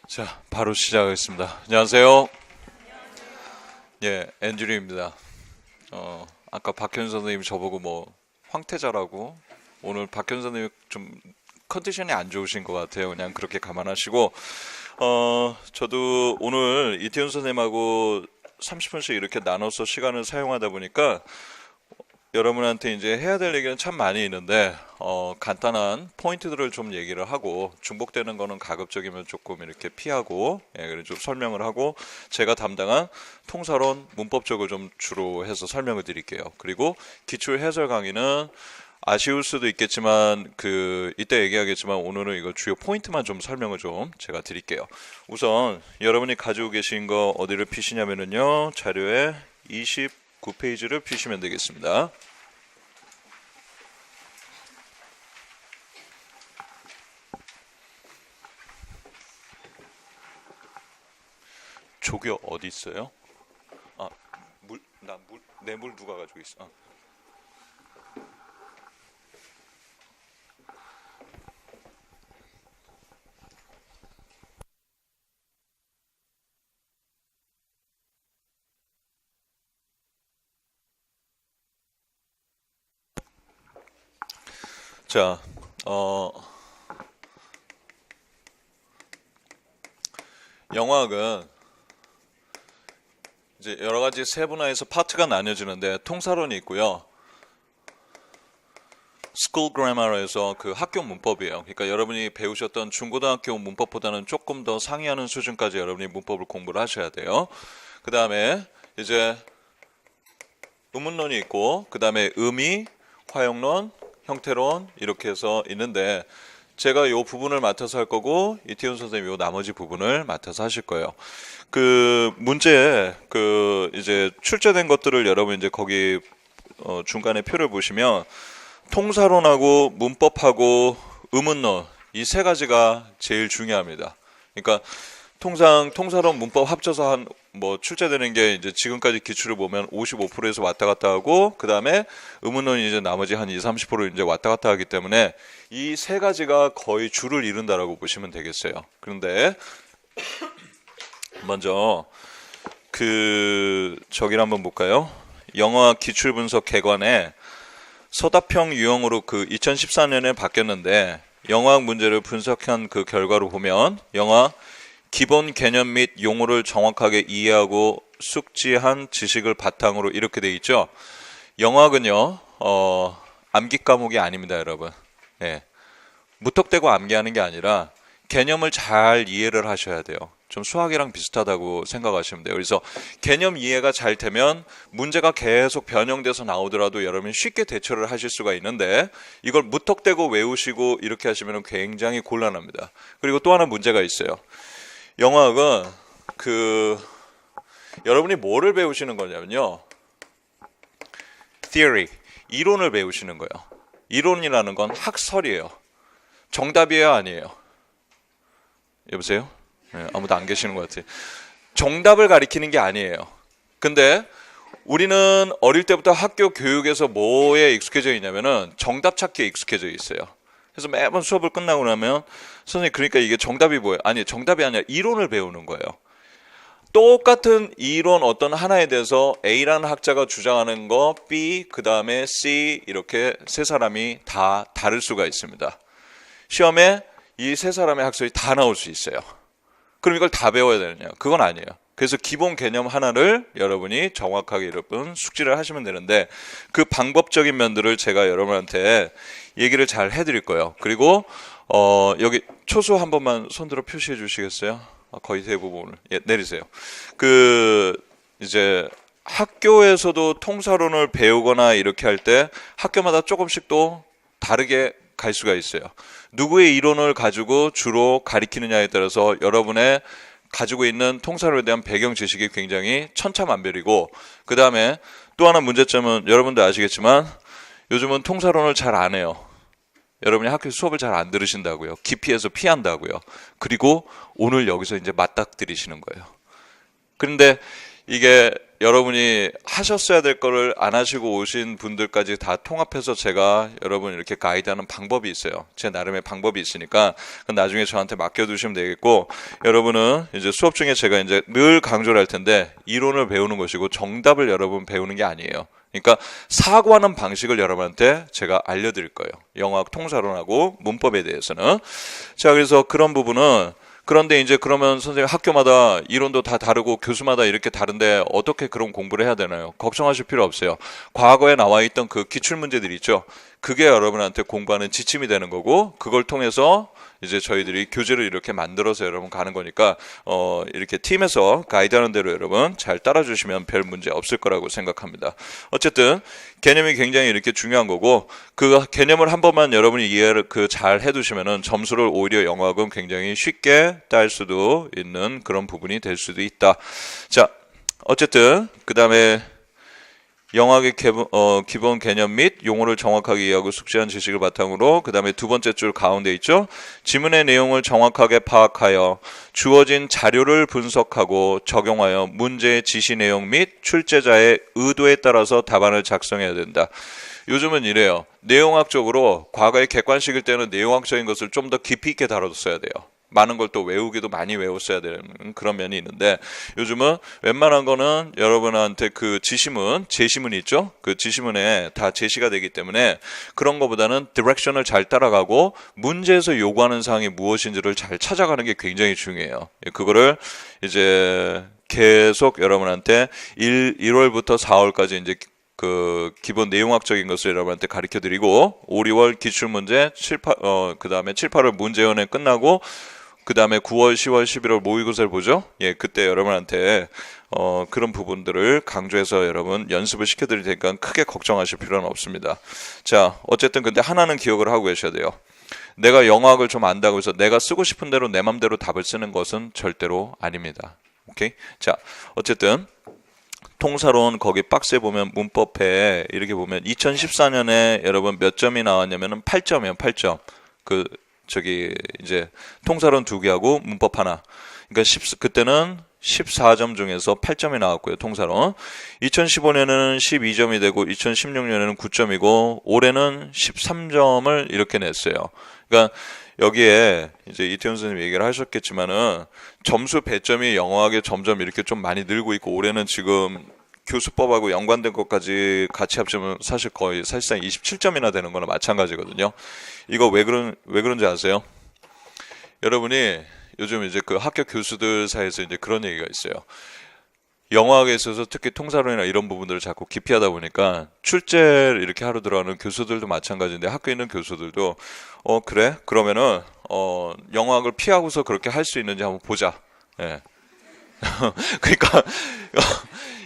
자, 바로 시작하겠습니다. 안녕하세요. 예, 앤드류입니다. 아까 박현 선생님이 저보고 뭐 황태자라고, 오늘 박현 선생님이 좀 컨디션이 안 좋으신 것 같아요. 그냥 그렇게 감안하시고, 저도 오늘 이태훈 선생님하고 30분씩 이렇게 나눠서 시간을 사용하다 보니까 여러분한테 이제 해야 될 얘기는 참 많이 있는데, 간단한 포인트들을 좀 얘기를 하고, 중복되는 거는 가급적이면 조금 이렇게 피하고, 그래서 좀 설명을 하고, 제가 담당한 통사론, 문법적으로 좀 주로 해서 설명을 드릴게요. 그리고 기출 해설 강의는 아쉬울 수도 있겠지만, 이때 얘기하겠지만, 오늘은 이거 주요 포인트만 좀 설명을 좀 제가 드릴게요. 우선, 여러분이 가지고 계신 거 어디를 피시냐면요, 자료에 29페이지를 피시면 되겠습니다. 조교 어디 있어요? 아, 내 물 누가 가지고 있어? 자, 영어학은 이제 여러 가지 세분화해서 파트가 나뉘어지는데 통사론이 있고요. School Grammar에서 그 학교 문법이에요. 그러니까 여러분이 배우셨던 중고등학교 문법보다는 조금 더 상이하는 수준까지 여러분이 문법을 공부를 하셔야 돼요. 그 다음에 이제 의문론이 있고, 그 다음에 의미, 화용론, 형태론 이렇게 해서 있는데, 제가 이 부분을 맡아서 할 거고 이태훈 선생님이 이 나머지 부분을 맡아서 하실 거예요. 문제 이제 출제된 것들을 여러분 이제 거기 중간에 표를 보시면 통사론하고 문법하고 의문론 이 세 가지가 제일 중요합니다. 그러니까 통상 통사론 문법 합쳐서 한 뭐 출제되는 게 이제 지금까지 기출을 보면 55%에서 왔다 갔다 하고, 그 다음에 의문론이 이제 나머지 한 20-30% 이제 왔다 갔다 하기 때문에 이 세 가지가 거의 줄을 이룬다라고 보시면 되겠어요. 그런데 먼저 저기를 한번 볼까요? 영어학 기출 분석 객관에 서답형 유형으로 2014년에 바뀌었는데, 영어학 문제를 분석한 그 결과로 보면 영어학 기본 개념 및 용어를 정확하게 이해하고 숙지한 지식을 바탕으로 이렇게 돼 있죠. 영어학은요, 암기 과목이 아닙니다, 여러분. 예. 무턱대고 암기하는 게 아니라 개념을 잘 이해를 하셔야 돼요. 좀 수학이랑 비슷하다고 생각하시면 돼요. 그래서 개념 이해가 잘 되면 문제가 계속 변형돼서 나오더라도 여러분이 쉽게 대처를 하실 수가 있는데, 이걸 무턱대고 외우시고 이렇게 하시면 굉장히 곤란합니다. 그리고 또 하나 문제가 있어요. 영어학은 여러분이 뭐를 배우시는 거냐면요, theory, 이론을 배우시는 거예요. 이론이라는 건 학설이에요. 정답이에요, 아니에요? 여보세요? 네, 아무도 안 계시는 것 같아요. 정답을 가리키는 게 아니에요. 근데 우리는 어릴 때부터 학교 교육에서 뭐에 익숙해져 있냐면은 정답 찾기에 익숙해져 있어요. 그래서 매번 수업을 끝나고 나면 선생님, 그러니까 이게 정답이 뭐예요? 아니, 정답이 아니라 이론을 배우는 거예요. 똑같은 이론 어떤 하나에 대해서 A라는 학자가 주장하는 거, B, 그 다음에 C, 이렇게 세 사람이 다 다를 수가 있습니다. 시험에 이 세 사람의 학설이 다 나올 수 있어요. 그럼 이걸 다 배워야 되느냐? 그건 아니에요. 그래서 기본 개념 하나를 여러분이 정확하게 여러분 숙지를 하시면 되는데, 그 방법적인 면들을 제가 여러분한테 얘기를 잘 해드릴 거예요. 그리고 여기 초수 한 번만 손들어 표시해 주시겠어요? 거의 대부분을. 예, 내리세요. 이제 학교에서도 통사론을 배우거나 이렇게 할 때 학교마다 조금씩 또 다르게 갈 수가 있어요. 누구의 이론을 가지고 주로 가리키느냐에 따라서 여러분의 가지고 있는 통사론에 대한 배경 지식이 굉장히 천차만별이고, 그 다음에 또 하나 문제점은 여러분도 아시겠지만 요즘은 통사론을 잘 안 해요. 여러분이 학교에서 수업을 잘 안 들으신다고요. 기피해서 피한다고요. 그리고 오늘 여기서 이제 맞닥뜨리시는 거예요. 그런데 이게 여러분이 하셨어야 될 거를 안 하시고 오신 분들까지 다 통합해서 제가 여러분 이렇게 가이드하는 방법이 있어요. 제 나름의 방법이 있으니까 그건 나중에 저한테 맡겨두시면 되겠고, 여러분은 이제 수업 중에 제가 이제 늘 강조를 할 텐데 이론을 배우는 것이고 정답을 여러분 배우는 게 아니에요. 그러니까 사고하는 방식을 여러분한테 제가 알려드릴 거예요. 영어학 통사론하고 문법에 대해서는. 자, 그래서 그런 부분은, 그런데 이제 그러면 선생님 학교마다 이론도 다 다르고 교수마다 이렇게 다른데 어떻게 그런 공부를 해야 되나요? 걱정하실 필요 없어요. 과거에 나와 있던 그 기출문제들이 있죠. 그게 여러분한테 공부하는 지침이 되는 거고, 그걸 통해서 이제 저희들이 교재를 이렇게 만들어서 여러분 가는 거니까 이렇게 팀에서 가이드하는 대로 여러분 잘 따라주시면 별 문제 없을 거라고 생각합니다. 어쨌든 개념이 굉장히 이렇게 중요한 거고, 그 개념을 한 번만 여러분이 이해를 잘 해두시면은 점수를 오히려 영어학은 굉장히 쉽게 딸 수도 있는 그런 부분이 될 수도 있다. 자, 어쨌든 그 다음에 영어학의 기본 개념 및 용어를 정확하게 이해하고 숙지한 지식을 바탕으로, 그 다음에 두 번째 줄 가운데 있죠. 지문의 내용을 정확하게 파악하여 주어진 자료를 분석하고 적용하여 문제의 지시 내용 및 출제자의 의도에 따라서 답안을 작성해야 된다. 요즘은 이래요. 내용학적으로 과거의 객관식일 때는 내용학적인 것을 좀 더 깊이 있게 다뤘어야 돼요. 많은 걸 또 외우기도 많이 외웠어야 되는 그런 면이 있는데, 요즘은 웬만한 거는 여러분한테 그 지시문, 제시문이 있죠? 그 지시문에 다 제시가 되기 때문에 그런 거보다는 디렉션을 잘 따라가고 문제에서 요구하는 사항이 무엇인지를 잘 찾아가는 게 굉장히 중요해요. 그거를 이제 계속 여러분한테 1월부터 4월까지 이제 그 기본 내용학적인 것을 여러분한테 가르쳐 드리고, 5, 6월 기출문제, 그 다음에 7, 8월 문제연에 끝나고, 그 다음에 9월, 10월, 11월 모의고사를 보죠. 예, 그때 여러분한테 그런 부분들을 강조해서 여러분 연습을 시켜드릴 테니까 크게 걱정하실 필요는 없습니다. 자, 어쨌든 근데 하나는 기억을 하고 계셔야 돼요. 내가 영어학을 좀 안다고 해서 내가 쓰고 싶은 대로 내 맘대로 답을 쓰는 것은 절대로 아닙니다. 오케이? 자, 어쨌든 통사론 거기 박스에 보면 문법에 이렇게 보면 2014년에 여러분 몇 점이 나왔냐면은 8점이에요. 8점. 저기 이제 통사론 2개하고 문법 하나. 그러니까 그때는 14점 중에서 8점이 나왔고요. 통사론. 2015년에는 12점이 되고 2016년에는 9점이고 올해는 13점을 이렇게 냈어요. 그러니까 여기에 이제 이태훈 선생님 얘기를 하셨겠지만은 점수 배점이 영어학에 점점 이렇게 좀 많이 늘고 있고, 올해는 지금 교수법하고 연관된 것까지 같이 합치면 사실 거의 사실상 27점이나 되는 거나 마찬가지거든요. 이거 왜 그런지 아세요? 여러분이 요즘 이제 그 학교 교수들 사이에서 이제 그런 얘기가 있어요. 영어학에 있어서 특히 통사론이나 이런 부분들을 자꾸 기피하다 보니까 출제를 이렇게 하러 들어가는 교수들도 마찬가지인데, 학교에 있는 교수들도 그래? 그러면은 영어학을 피하고서 그렇게 할 수 있는지 한번 보자. 예. 그러니까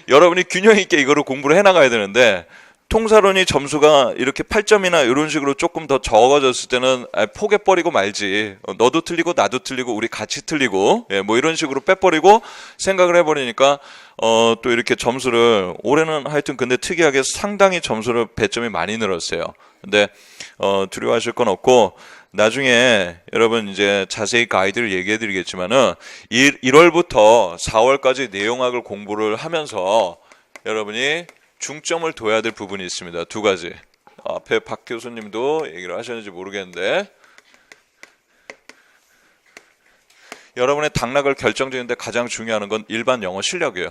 여러분이 균형 있게 이거를 공부를 해나가야 되는데, 통사론이 점수가 이렇게 8점이나 이런 식으로 조금 더 적어졌을 때는 포기해버리고 말지. 너도 틀리고 나도 틀리고 우리 같이 틀리고, 예, 뭐 이런 식으로 빼버리고 생각을 해버리니까 또 이렇게 점수를, 올해는 하여튼 근데 특이하게 상당히 점수를 배점이 많이 늘었어요. 근데 두려워하실 건 없고, 나중에 여러분 이제 자세히 가이드를 얘기해 드리겠지만은 1월부터 4월까지 내용학을 공부를 하면서 여러분이 중점을 둬야 될 부분이 있습니다. 두 가지. 앞에 박 교수님도 얘기를 하셨는지 모르겠는데, 여러분의 당락을 결정짓는데 가장 중요한 건 일반 영어 실력이에요.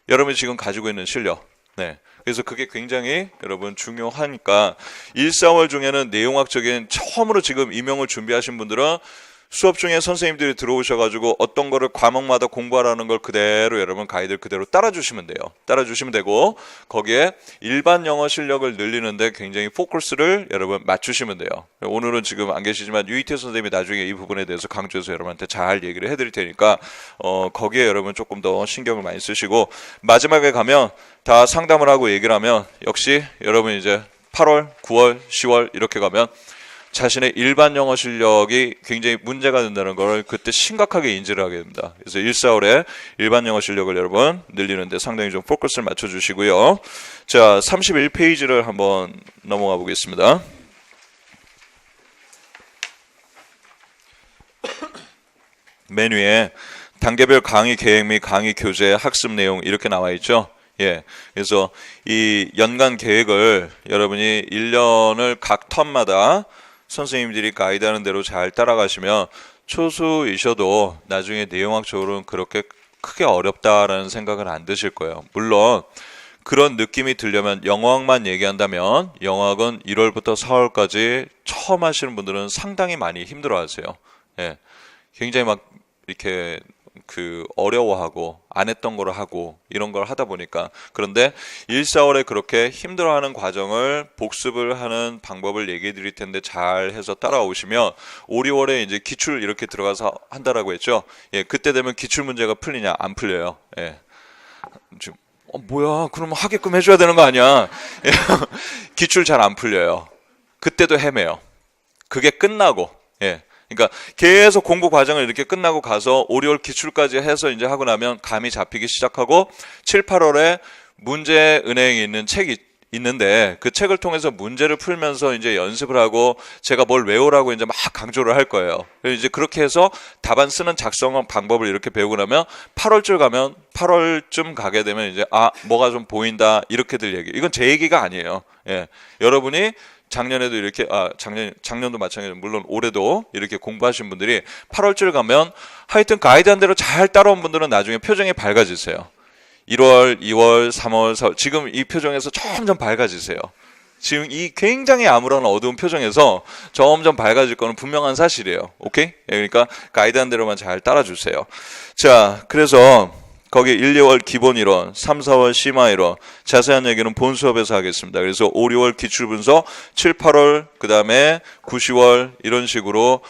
여러분이 지금 가지고 있는 실력. 네. 그래서 그게 굉장히 여러분 중요하니까 1, 4월 중에는 내용학적인 처음으로 지금 임용을 준비하신 분들은 수업 중에 선생님들이 들어오셔가지고 어떤 거를 과목마다 공부하라는 걸 그대로 여러분 가이드를 그대로 따라주시면 돼요. 따라주시면 되고, 거기에 일반 영어 실력을 늘리는데 굉장히 포커스를 여러분 맞추시면 돼요. 오늘은 지금 안 계시지만 유이태 선생님이 나중에 이 부분에 대해서 강조해서 여러분한테 잘 얘기를 해드릴 테니까 거기에 여러분 조금 더 신경을 많이 쓰시고, 마지막에 가면 다 상담을 하고 얘기를 하면 역시 여러분 이제 8월, 9월, 10월 이렇게 가면 자신의 일반 영어 실력이 굉장히 문제가 된다는 걸 그때 심각하게 인지를 하게 됩니다. 그래서 1, 4월에 일반 영어 실력을 여러분 늘리는데 상당히 좀 포커스를 맞춰주시고요. 자, 31페이지를 한번 넘어가 보겠습니다. 맨 위에 단계별 강의 계획 및 강의 교재 학습 내용 이렇게 나와 있죠. 예. 그래서 이 연간 계획을 여러분이 1년을 각 텀마다 선생님들이 가이드하는 대로 잘 따라가시면 초수이셔도 나중에 내용학적으로는 그렇게 크게 어렵다라는 생각은 안 드실 거예요. 물론 그런 느낌이 들려면 영어학만 얘기한다면 영어학은 1월부터 4월까지 처음 하시는 분들은 상당히 많이 힘들어 하세요. 예. 굉장히 막 이렇게 어려워하고 안 했던 걸 하고 이런 걸 하다 보니까. 그런데 1, 4월에 그렇게 힘들어하는 과정을 복습을 하는 방법을 얘기해 드릴 텐데 잘 해서 따라오시면 5, 6월에 이제 기출 이렇게 들어가서 한다라고 했죠. 예, 그때 되면 기출 문제가 풀리냐? 안 풀려요. 예. 지금 뭐야? 그러면 하게끔 해줘야 되는 거 아니야? 예. 기출 잘 안 풀려요. 그때도 헤매요. 그게 끝나고. 예. 그러니까 계속 공부 과정을 이렇게 끝나고 가서 5, 6월 기출까지 해서 이제 하고 나면 감이 잡히기 시작하고 7, 8월에 문제 은행에 있는 책이 있는데 그 책을 통해서 문제를 풀면서 이제 연습을 하고 제가 뭘 외우라고 이제 막 강조를 할 거예요. 이제 그렇게 해서 답안 쓰는 작성 방법을 이렇게 배우고 나면 8월쯤 가게 되면 이제 뭐가 좀 보인다 이렇게들 얘기. 이건 제 얘기가 아니에요. 예. 여러분이 작년에도 이렇게 작년도 마찬가지로 물론 올해도 이렇게 공부하신 분들이 8월쯤 가면 하여튼 가이드한 대로 잘 따라온 분들은 나중에 표정이 밝아지세요. 1월, 2월, 3월, 4월 지금 이 표정에서 점점 밝아지세요. 지금 이 굉장히 암울한 어두운 표정에서 점점 밝아질 거는 분명한 사실이에요. 오케이? 그러니까 가이드한 대로만 잘 따라주세요. 자, 그래서 거기 1, 2월 기본 이론, 3, 4월 심화 이론, 자세한 얘기는 본 수업에서 하겠습니다. 그래서 5, 6월 기출 분석, 7, 8월, 그 다음에 9, 10월 이런 식으로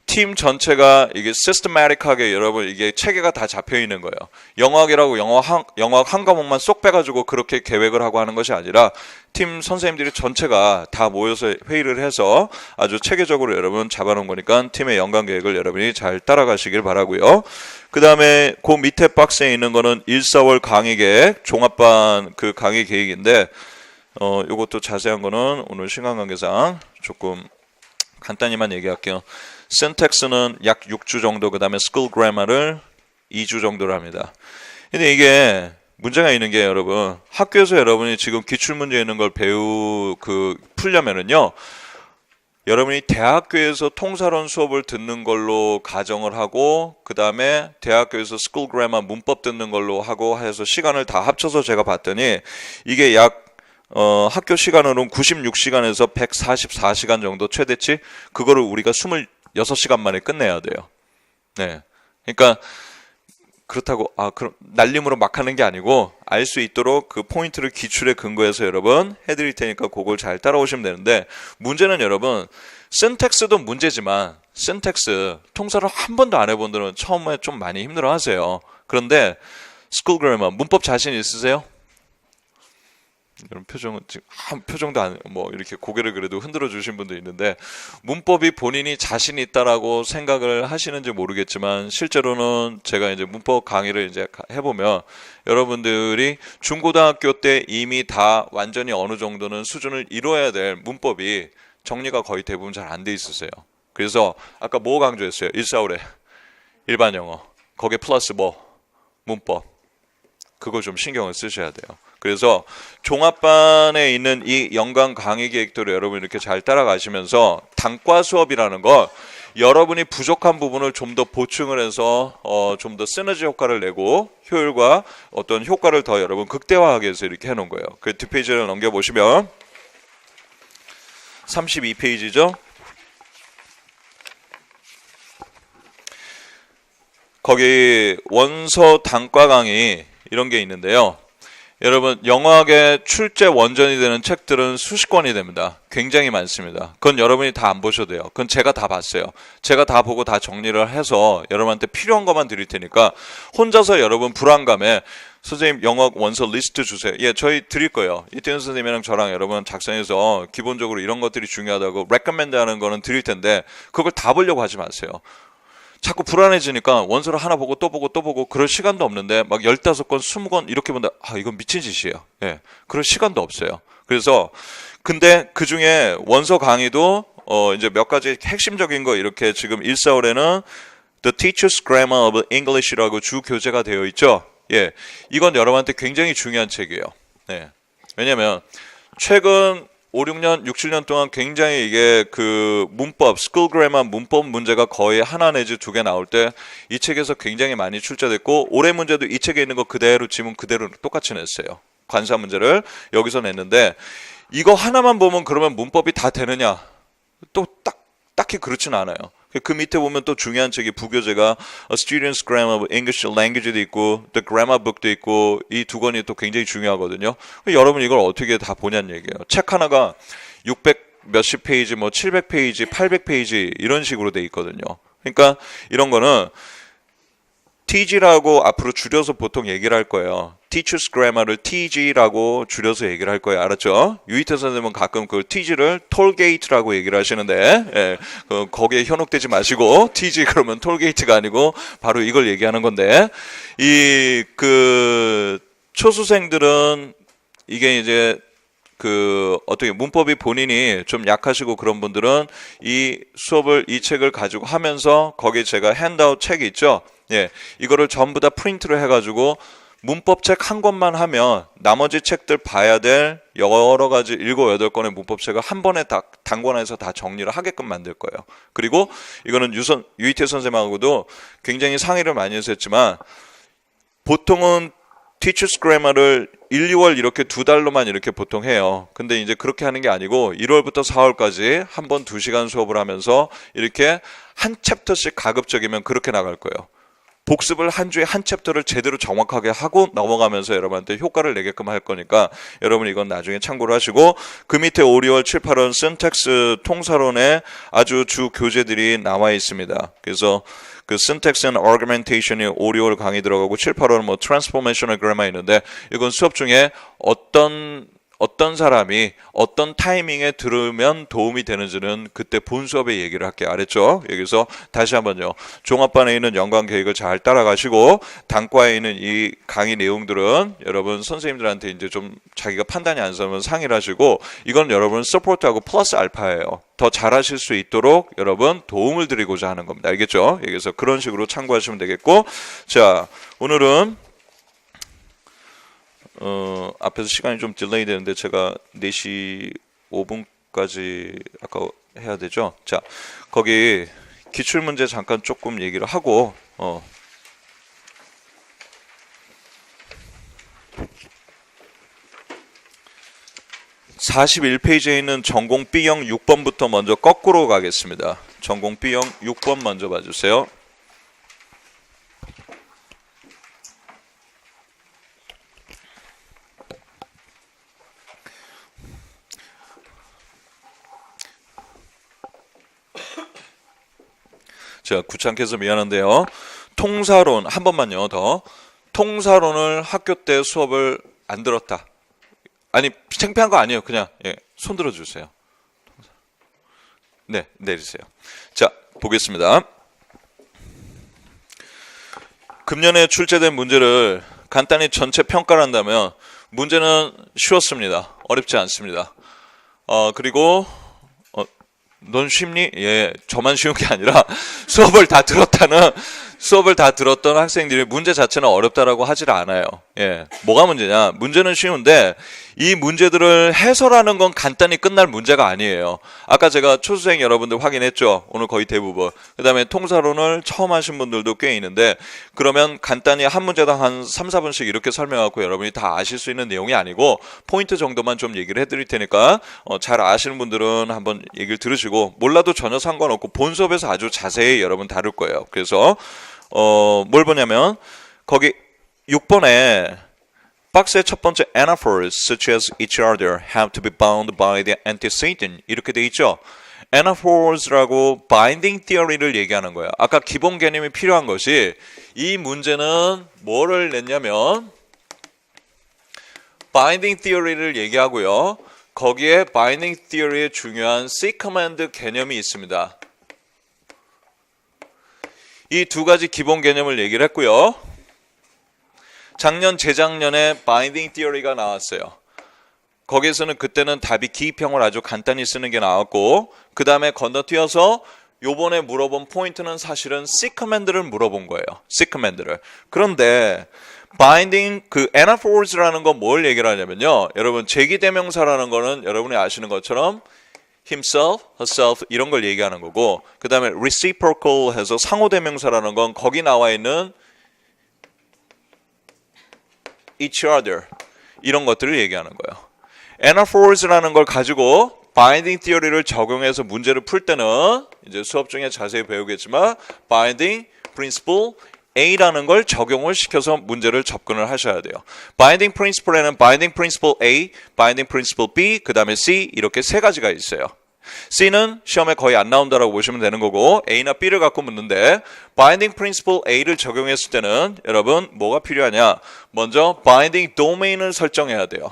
팀 전체가 이게 시스테마틱하게 여러분 이게 체계가 다 잡혀 있는 거예요. 영어학이라고 영어학 한 과목만 쏙 빼가지고 그렇게 계획을 하고 하는 것이 아니라 팀 선생님들이 전체가 다 모여서 회의를 해서 아주 체계적으로 여러분 잡아놓은 거니까 팀의 연간 계획을 여러분이 잘 따라가시길 바라고요. 그 다음에 그 밑에 박스에 있는 거는 1, 4월 강의 계획, 종합반 그 강의 계획인데 요것도 자세한 거는 오늘 시간 관계상 조금 간단히만 얘기할게요. syntax는 약 6주 정도, 그 다음에 school grammar를 2주 정도로 합니다. 근데 이게 문제가 있는 게 여러분 학교에서 여러분이 지금 기출문제 있는 걸 풀려면은요 여러분이 대학교에서 통사론 수업을 듣는 걸로 가정을 하고 그 다음에 대학교에서 school grammar 문법 듣는 걸로 하고 해서 시간을 다 합쳐서 제가 봤더니 이게 약 학교 시간으로는 96시간에서 144시간 정도 최대치 그거를 우리가 26시간 만에 끝내야 돼요. 네. 그러니까 그렇다고 그럼 날림으로 막 하는 게 아니고 알 수 있도록 그 포인트를 기출에 근거해서 여러분 해드릴 테니까 그걸 잘 따라오시면 되는데 문제는 여러분 syntax도 문제지만 syntax 통사를 한 번도 안 해본 분들은 처음에 좀 많이 힘들어 하세요. 그런데 school grammar 문법 자신 있으세요? 이런 표정은 지금 표정도 안 이렇게 고개를 그래도 흔들어 주신 분도 있는데 문법이 본인이 자신 있다라고 생각을 하시는지 모르겠지만 실제로는 제가 이제 문법 강의를 이제 해보면 여러분들이 중고등학교 때 이미 다 완전히 어느 정도는 수준을 이뤄야 될 문법이 정리가 거의 대부분 잘 안 돼 있으세요. 그래서 아까 뭐 강조했어요? 1, 4월에 일반 영어 거기에 플러스 문법 그거 좀 신경을 쓰셔야 돼요. 그래서 종합반에 있는 이 연간 강의 계획들을 여러분 이렇게 잘 따라가시면서 단과 수업이라는 거 여러분이 부족한 부분을 좀 더 보충을 해서 좀 더 시너지 효과를 내고 효율과 어떤 효과를 더 여러분 극대화하기 위해서 이렇게 해놓은 거예요. 그 뒷페이지를 넘겨보시면 32페이지죠. 거기 원서 단과 강의 이런 게 있는데요. 여러분 영어학의 출제 원전이 되는 책들은 수십 권이 됩니다. 굉장히 많습니다. 그건 여러분이 다 안 보셔도 돼요. 그건 제가 다 봤어요. 제가 다 보고 다 정리를 해서 여러분한테 필요한 것만 드릴 테니까 혼자서 여러분 불안감에 선생님 영어학 원서 리스트 주세요. 예, 저희 드릴 거예요. 이태현 선생님이랑 저랑 여러분 작성해서 기본적으로 이런 것들이 중요하다고 recommend 하는 거는 드릴 텐데 그걸 다 보려고 하지 마세요. 자꾸 불안해지니까 원서를 하나 보고 또 보고 또 보고 그럴 시간도 없는데 막 15권, 20권 이렇게 본다. 이건 미친 짓이에요. 예. 그럴 시간도 없어요. 그래서 근데 그중에 원서 강의도 이제 몇 가지 핵심적인 거 이렇게 지금 1, 4월에는 The Teacher's Grammar of English라고 주 교재가 되어 있죠. 예, 이건 여러분한테 굉장히 중요한 책이에요. 네. 왜냐면 최근 5, 6년, 6, 7년 동안 굉장히 이게 그 문법, 스쿨 그래머 문법 문제가 거의 하나 내지 두 개 나올 때 이 책에서 굉장히 많이 출제됐고 올해 문제도 이 책에 있는 거 그대로 지문 그대로 똑같이 냈어요. 관사 문제를 여기서 냈는데 이거 하나만 보면 그러면 문법이 다 되느냐? 또 딱히 그렇지는 않아요. 그 밑에 보면 또 중요한 책이 부교재가 A Student's Grammar of English Language도 있고 The Grammar Book도 있고 이 두 권이 또 굉장히 중요하거든요. 여러분 이걸 어떻게 다 보냐는 얘기예요. 책 하나가 600 몇십 페이지, 뭐 700페이지, 800페이지 이런 식으로 돼 있거든요. 그러니까 이런 거는 TG라고 앞으로 줄여서 보통 얘기를 할 거예요. Teacher's Grammar를 TG라고 줄여서 얘기를 할 거예요. 알았죠? 유희태 선생님은 가끔 그 TG를 톨게이트라고 얘기를 하시는데 예, 거기에 현혹되지 마시고 TG 그러면 톨게이트가 아니고 바로 이걸 얘기하는 건데 이 그 초수생들은 이게 이제 그 어떻게 문법이 본인이 좀 약하시고 그런 분들은 이 수업을 이 책을 가지고 하면서 거기에 제가 핸드아웃 책이 있죠. 예, 이거를 전부 다 프린트를 해가지고 문법책 한 권만 하면 나머지 책들 봐야 될 여러 가지 7, 8권의 문법책을 한 번에 다 단권에서 다 정리를 하게끔 만들 거예요. 그리고 이거는 유희태 선생님하고도 굉장히 상의를 많이 해서 했지만 보통은 Teacher's Grammar를 1, 2월 이렇게 2달로만 이렇게 보통 해요. 근데 이제 그렇게 하는 게 아니고 1월부터 4월까지 한 번 2시간 수업을 하면서 이렇게 한 챕터씩 가급적이면 그렇게 나갈 거예요. 복습을 한 주에 한 챕터를 제대로 정확하게 하고 넘어가면서 여러분한테 효과를 내게끔 할 거니까 여러분 이건 나중에 참고를 하시고 그 밑에 5, 6월, 7, 8월 syntax 통사론에 아주 주 교재들이 나와 있습니다. 그래서 그 syntax and argumentation이 5, 6월 강의 들어가고 7, 8월은 뭐 transformational grammar 있는데 이건 수업 중에 어떤 사람이 어떤 타이밍에 들으면 도움이 되는지는 그때 본 수업에 얘기를 할게요. 알았죠? 여기서 다시 한번요. 종합반에 있는 연관 계획을 잘 따라가시고 단과에 있는 이 강의 내용들은 여러분 선생님들한테 이제 좀 자기가 판단이 안 서면 상의를 하시고 이건 여러분 서포트하고 플러스 알파예요. 더 잘하실 수 있도록 여러분 도움을 드리고자 하는 겁니다. 알겠죠? 여기서 그런 식으로 참고하시면 되겠고 자 오늘은 앞에서 시간이 좀 딜레이 되는데 제가 4시 5분까지 아까 해야 되죠. 자, 거기 기출문제 잠깐 조금 얘기를 하고 41페이지에 있는 전공 B형 6번부터 먼저 거꾸로 가겠습니다. 전공 B형 6번 먼저 봐주세요. 자, 귀찮게 해서 미안한데요. 통사론 한 번만요. 더 통사론을 학교 때 수업을 안 들었다. 아니 창피한 거 아니에요. 그냥 손 들어주세요. 네, 내리세요. 자, 보겠습니다. 금년에 출제된 문제를 간단히 전체 평가를 한다면 문제는 쉬웠습니다. 어렵지 않습니다. 그리고 넌 쉽니? 예, 저만 쉬운 게 아니라 수업을 다 들었던 학생들이 문제 자체는 어렵다라고 하질 않아요. 예, 뭐가 문제냐? 문제는 쉬운데 이 문제들을 해설하는 건 간단히 끝날 문제가 아니에요. 아까 제가 초수생 여러분들 확인했죠? 오늘 거의 대부분. 그 다음에 통사론을 처음 하신 분들도 꽤 있는데 그러면 간단히 한 문제당 한 3, 4분씩 이렇게 설명하고 여러분이 다 아실 수 있는 내용이 아니고 포인트 정도만 좀 얘기를 해드릴 테니까 잘 아시는 분들은 한번 얘기를 들으시고 몰라도 전혀 상관없고 본 수업에서 아주 자세히 여러분 다룰 거예요. 그래서 뭘 보냐면 거기 6번에 박스의 첫 번째 anaphors such as each other have to be bound by the antecedent 이렇게 돼 있죠. anaphors라고 binding theory를 얘기하는 거예요. 아까 기본 개념이 필요한 것이 이 문제는 뭐를 냈냐면 binding theory를 얘기하고요. 거기에 binding theory의 중요한 C command 개념이 있습니다. 이 두 가지 기본 개념을 얘기를 했고요. 작년, 재작년에 바인딩 티어리가 나왔어요. 거기에서는 그때는 답이 기입형을 아주 간단히 쓰는 게 나왔고 그 다음에 건너뛰어서 요번에 물어본 포인트는 사실은 시커맨드를 물어본 거예요. 시커맨드를. 그런데 binding 그 anaphoras라는 건 뭘 얘기를 하냐면요. 여러분 제기대명사라는 거는 여러분이 아시는 것처럼 himself, herself 이런 걸 얘기하는 거고 그 다음에 reciprocal 해서 상호대명사라는 건 거기 나와 있는 each other 이런 것들을 얘기하는 거예요. anaphoras라는 걸 가지고 binding theory를 적용해서 문제를 풀 때는 이제 수업 중에 자세히 배우겠지만 binding principle A라는 걸 적용을 시켜서 문제를 접근을 하셔야 돼요. binding principle에는 binding principle A, binding principle B, 그 다음에 C 이렇게 세 가지가 있어요. C는 시험에 거의 안 나온다라고 보시면 되는 거고 A나 B를 갖고 묻는데 binding principle A를 적용했을 때는 여러분 뭐가 필요하냐? 먼저 binding domain을 설정해야 돼요.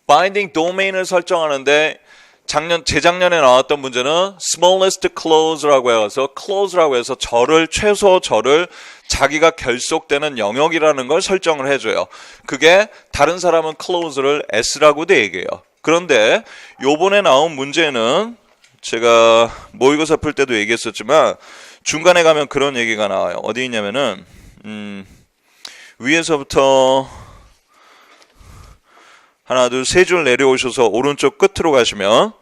binding domain을 설정하는데 재작년에 나왔던 문제는 smallest clause라고 해서 clause라고 해서 최소 절을 자기가 결속되는 영역이라는 걸 설정을 해줘요. 그게 다른 사람은 clause를 S라고도 얘기해요. 그런데 요번에 나온 문제는 제가 모의고사 풀 때도 얘기했었지만 중간에 가면 그런 얘기가 나와요. 어디 있냐면은 위에서부터 하나, 둘, 세 줄 내려오셔서 오른쪽 끝으로 가시면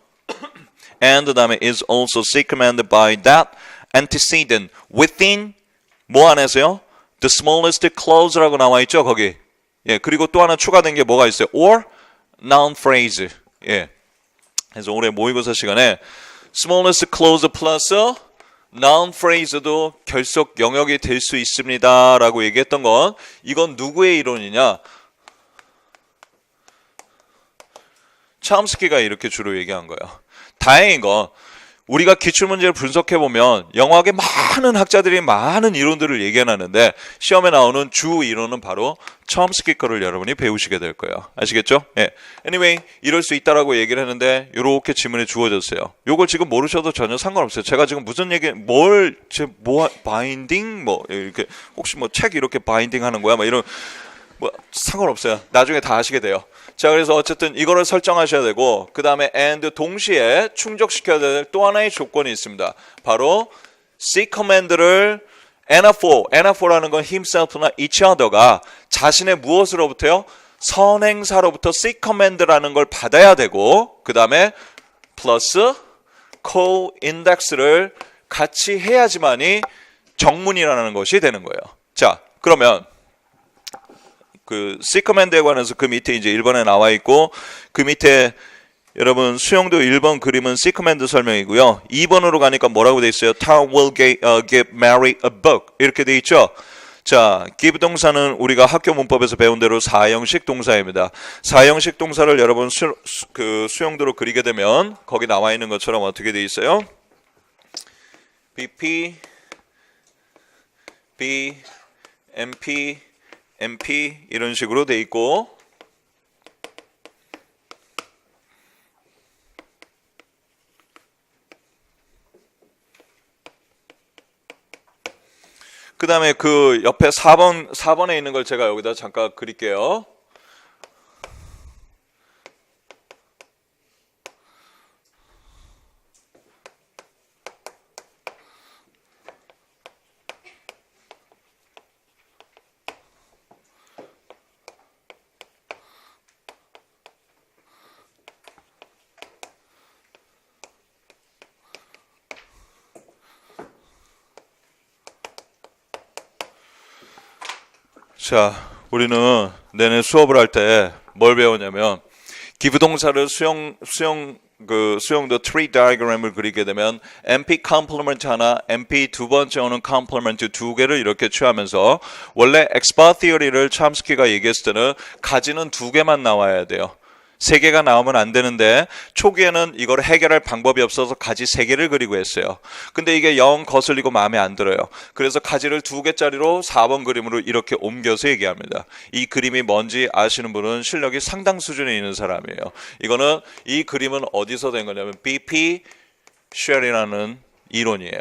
and 그 다음에 is also seconded by that antecedent within 뭐 안에서요? the smallest clause라고 나와 있죠 거기. 예, 그리고 또 하나 추가된 게 뭐가 있어요? or noun phrase. 예. 그래서 올해 모의고사 시간에 smallest clause 플러스 noun phrase도 결속 영역이 될 수 있습니다라고 얘기했던 건 이건 누구의 이론이냐? 첨스키가 이렇게 주로 얘기한 거예요. 다행인 건 우리가 기출문제를 분석해보면 영어학의 많은 학자들이 많은 이론들을 얘기해놨는데 시험에 나오는 주 이론은 바로 첨스키 거를 여러분이 배우시게 될 거예요. 아시겠죠? 예. Anyway, 이럴 수 있다라고 얘기를 했는데 이렇게 지문이 주어졌어요. 요걸 지금 모르셔도 전혀 상관없어요. 제가 지금 무슨 바인딩 이렇게 혹시 책 이렇게 바인딩 하는 거야? 이런 상관없어요. 나중에 다 하시게 돼요. 자, 그래서 어쨌든 이거를 설정하셔야 되고 그 다음에 and 동시에 충족시켜야 될 또 하나의 조건이 있습니다. 바로 C command를 anaphor라는 건 himself나 each other가 자신의 무엇으로부터요? 선행사로부터 C command라는 걸 받아야 되고 그 다음에 플러스 co-index를 같이 해야지만이 정문이라는 것이 되는 거예요. 자, 그러면 그 C 커맨드에 관해서 그 밑에 이제 1번에 나와 있고 그 밑에 여러분 수용도 1번 그림은 C 커맨드 설명이고요. 2번으로 가니까 뭐라고 돼 있어요? Tom will give Mary a book 이렇게 돼 있죠. 자, give 동사는 우리가 학교 문법에서 배운 대로 4형식 동사입니다. 4형식 동사를 여러분 수용도로 그리게 되면 거기 나와 있는 것처럼 어떻게 돼 있어요? BP, B, MP, MP 이런 식으로 돼 있고 그 다음에 그 옆에 4번에 있는 걸 제가 여기다 잠깐 그릴게요. 자, 우리는 내내 수업을 할 때 뭘 배우냐면 기부동사를 수용도 트리 다이어그램을 그리게 되면 MP 컴플리먼트 하나, MP 두 번째 오는 컴플리먼트 두 개를 이렇게 취하면서 원래 엑스바 티어리를 첨스키가 얘기했을 때는 가지는 두 개만 나와야 돼요. 세 개가 나오면 안 되는데 초기에는 이걸 해결할 방법이 없어서 가지 세 개를 그리고 했어요. 근데 이게 영 거슬리고 마음에 안 들어요. 그래서 가지를 두 개짜리로 4번 그림으로 이렇게 옮겨서 얘기합니다. 이 그림이 뭔지 아시는 분은 실력이 상당 수준에 있는 사람이에요. 이 그림은 어디서 된 거냐면 BP 쉘이라는 이론이에요.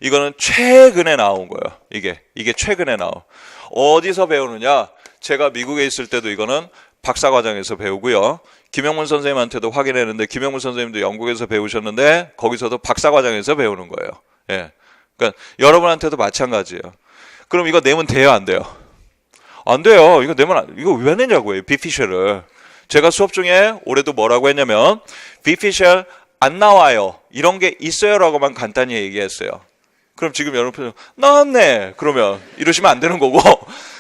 이거는 최근에 나온 거예요. 이게 최근에 나온. 어디서 배우느냐? 제가 미국에 있을 때도 이거는 박사과정에서 배우고요. 김영문 선생님한테도 확인했는데 김영문 선생님도 영국에서 배우셨는데 거기서도 박사과정에서 배우는 거예요. 예. 그러니까 여러분한테도 마찬가지예요. 그럼 이거 내면 돼요, 안 돼요? 안 돼요. 이거 내면 이거 왜 내냐고요, 비피셜을. 제가 수업 중에 올해도 뭐라고 했냐면 비피셜 안 나와요. 이런 게 있어요라고만 간단히 얘기했어요. 그럼 지금 여러분 나왔네. 그러면 이러시면 안 되는 거고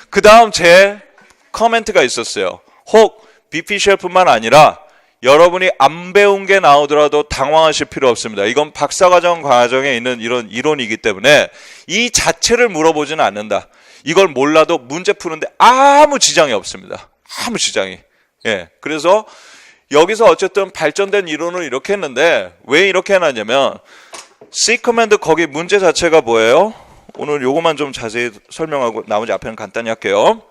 그 다음 제 코멘트가 있었어요. 혹 비피셜뿐만 아니라 여러분이 안 배운 게 나오더라도 당황하실 필요 없습니다. 이건 박사과정 과정에 있는 이런 이론이기 때문에 이 자체를 물어보지는 않는다. 이걸 몰라도 문제 푸는데 아무 지장이 없습니다. 아무 지장이. 예. 그래서 여기서 어쨌든 발전된 이론을 이렇게 했는데 왜 이렇게 해놨냐면 C 커맨드 거기 문제 자체가 뭐예요? 오늘 요거만 좀 자세히 설명하고 나머지 앞에는 간단히 할게요.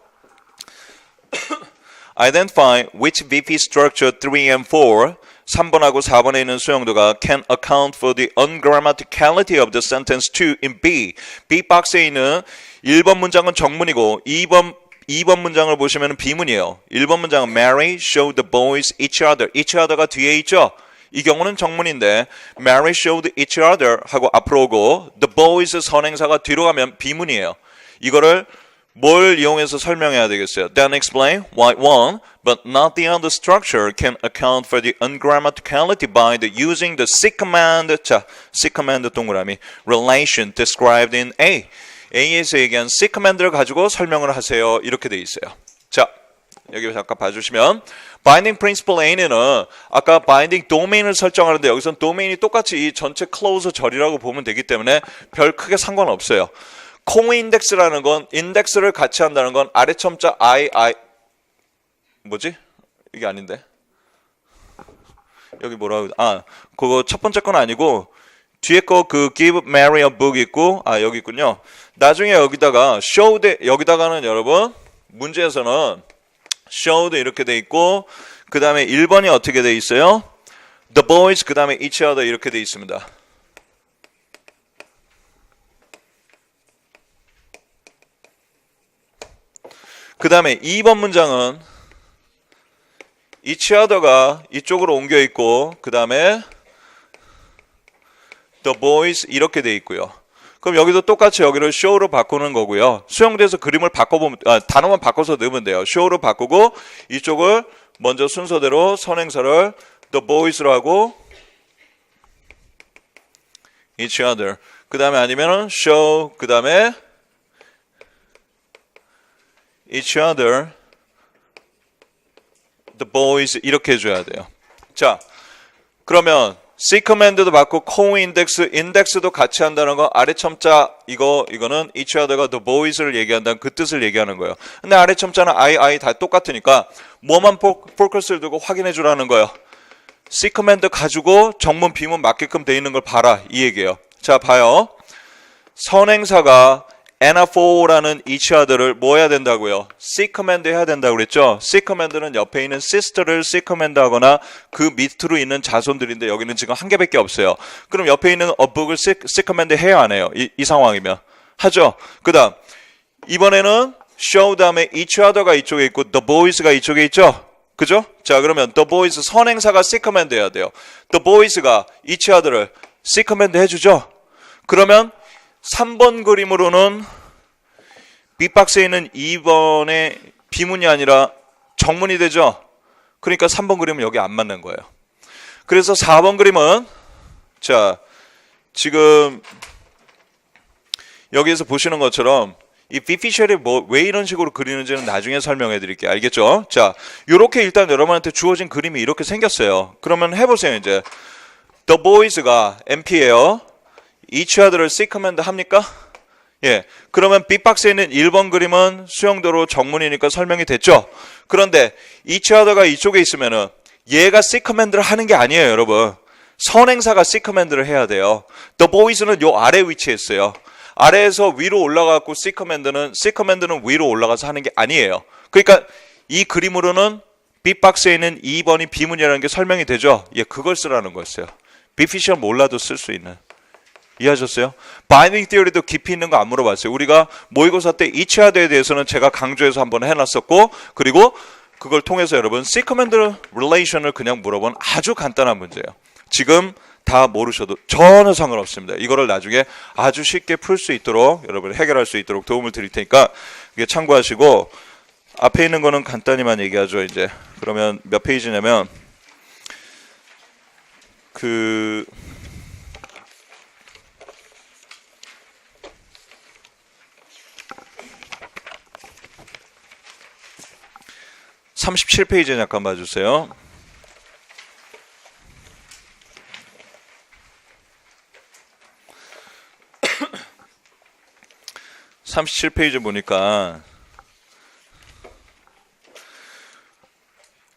Identify which VP structure 3 and 4 3번하고 4번에 있는 수용도가 can account for the ungrammaticality of the sentence 2 in B. B 박스에 있는 1번 문장은 정문이고 2번 문장을 보시면 비문이에요. 1번 문장은 Mary showed the boys each other. each other가 뒤에 있죠? 이 경우는 정문인데 Mary showed each other 하고 앞으로 오고 the boys 선행사가 뒤로 가면 비문이에요. 이거를 뭘 이용해서 설명해야 되겠어요? Then explain why one, but not the other structure can account for the ungrammaticality by using the C command, 자, C command 동그라미, relation described in A. A에서 얘기한 C command를 가지고 설명을 하세요. 이렇게 돼 있어요. 자, 여기 잠깐 봐주시면 binding principle A는 아까 binding domain을 설정하는데 여기서는 domain이 똑같이 이 전체 clause 절이라고 보면 되기 때문에 별 크게 상관없어요. co-index라는 건 인덱스를 같이 한다는 건 아래 첨자 I 뭐지? 이게 아닌데 여기 뭐라고 그거 첫 번째 건 아니고 뒤에 거 그 give Mary a book 있고 여기 있군요. 나중에 여기다가 showed 여기다가는 여러분 문제에서는 showed 이렇게 돼 있고 그 다음에 1번이 어떻게 돼 있어요? The boys 그 다음에 each other 이렇게 돼 있습니다. 그 다음에 2번 문장은 each other가 이쪽으로 옮겨 있고 그 다음에 the boys 이렇게 돼 있고요. 그럼 여기도 똑같이 여기를 show로 바꾸는 거고요. 수용돼서 그림을 바꿔보면 단어만 바꿔서 넣으면 돼요. show로 바꾸고 이쪽을 먼저 순서대로 선행사를 the boys로 하고 each other 그 다음에 아니면은 show 그 다음에 each other, the boys 이렇게 해줘야 돼요. 자, 그러면 C command도 받고 co-index, index도 같이 한다는 거 아래 첨자 이거는 each other가 the boys를 얘기한다는 그 뜻을 얘기하는 거예요. 근데 아래 첨자는 I 다 똑같으니까 뭐만 포커스를 두고 확인해 주라는 거예요. C command 가지고 정문 비문 맞게끔 돼 있는 걸 봐라 이 얘기예요. 자, 봐요. 선행사가 N4라는 each other를 뭐 해야 된다고요? C command 해야 된다고 그랬죠? C command는 옆에 있는 sister를 C command 하거나 그 밑으로 있는 자손들인데 여기는 지금 한 개밖에 없어요. 그럼 옆에 있는 a book을 C command 해야 안 해요? 이 상황이면. 하죠? 그 다음 이번에는 show 다음에 each other가 이쪽에 있고 the boys가 이쪽에 있죠? 그죠? 자, 그러면 the boys 선행사가 C command 해야 돼요. the boys가 each other를 C command 해주죠? 그러면 3번 그림으로는 B박스에 있는 2번의 비문이 아니라 정문이 되죠. 그러니까 3번 그림은 여기 안 맞는 거예요. 그래서 4번 그림은 자 지금 여기에서 보시는 것처럼 이 비피셜이 왜 이런 식으로 그리는지는 나중에 설명해 드릴게요. 알겠죠? 자, 요렇게 일단 여러분한테 주어진 그림이 이렇게 생겼어요. 그러면 해보세요. 이제 The Boys가 MP예요. each other를 C command 합니까? 예. 그러면 B박스에 있는 1번 그림은 수용도로 정문이니까 설명이 됐죠? 그런데 each other가 이쪽에 있으면은 얘가 C command를 하는 게 아니에요, 여러분. 선행사가 C command를 해야 돼요. The boys는 요 아래 위치에 있어요. 아래에서 위로 올라가고 C command는 위로 올라가서 하는 게 아니에요. 그러니까 이 그림으로는 B박스에 있는 2번이 비문이라는 게 설명이 되죠? 예, 그걸 쓰라는 거였어요. 비피셜 몰라도 쓸 수 있는. 이해하셨어요? 바인딩 티어리도 깊이 있는 거 안 물어봤어요. 우리가 모의고사 때 each other에 대해서는 제가 강조해서 한번 해놨었고, 그리고 그걸 통해서 여러분 C command relation을 그냥 물어본 아주 간단한 문제예요. 지금 다 모르셔도 전혀 상관없습니다. 이거를 나중에 아주 쉽게 풀 수 있도록 여러분 해결할 수 있도록 도움을 드릴 테니까 이게 참고하시고 앞에 있는 거는 간단히만 얘기하죠. 이제 그러면 몇 페이지냐면 그 37페이지 잠깐 봐주세요. (37페이지) 보니까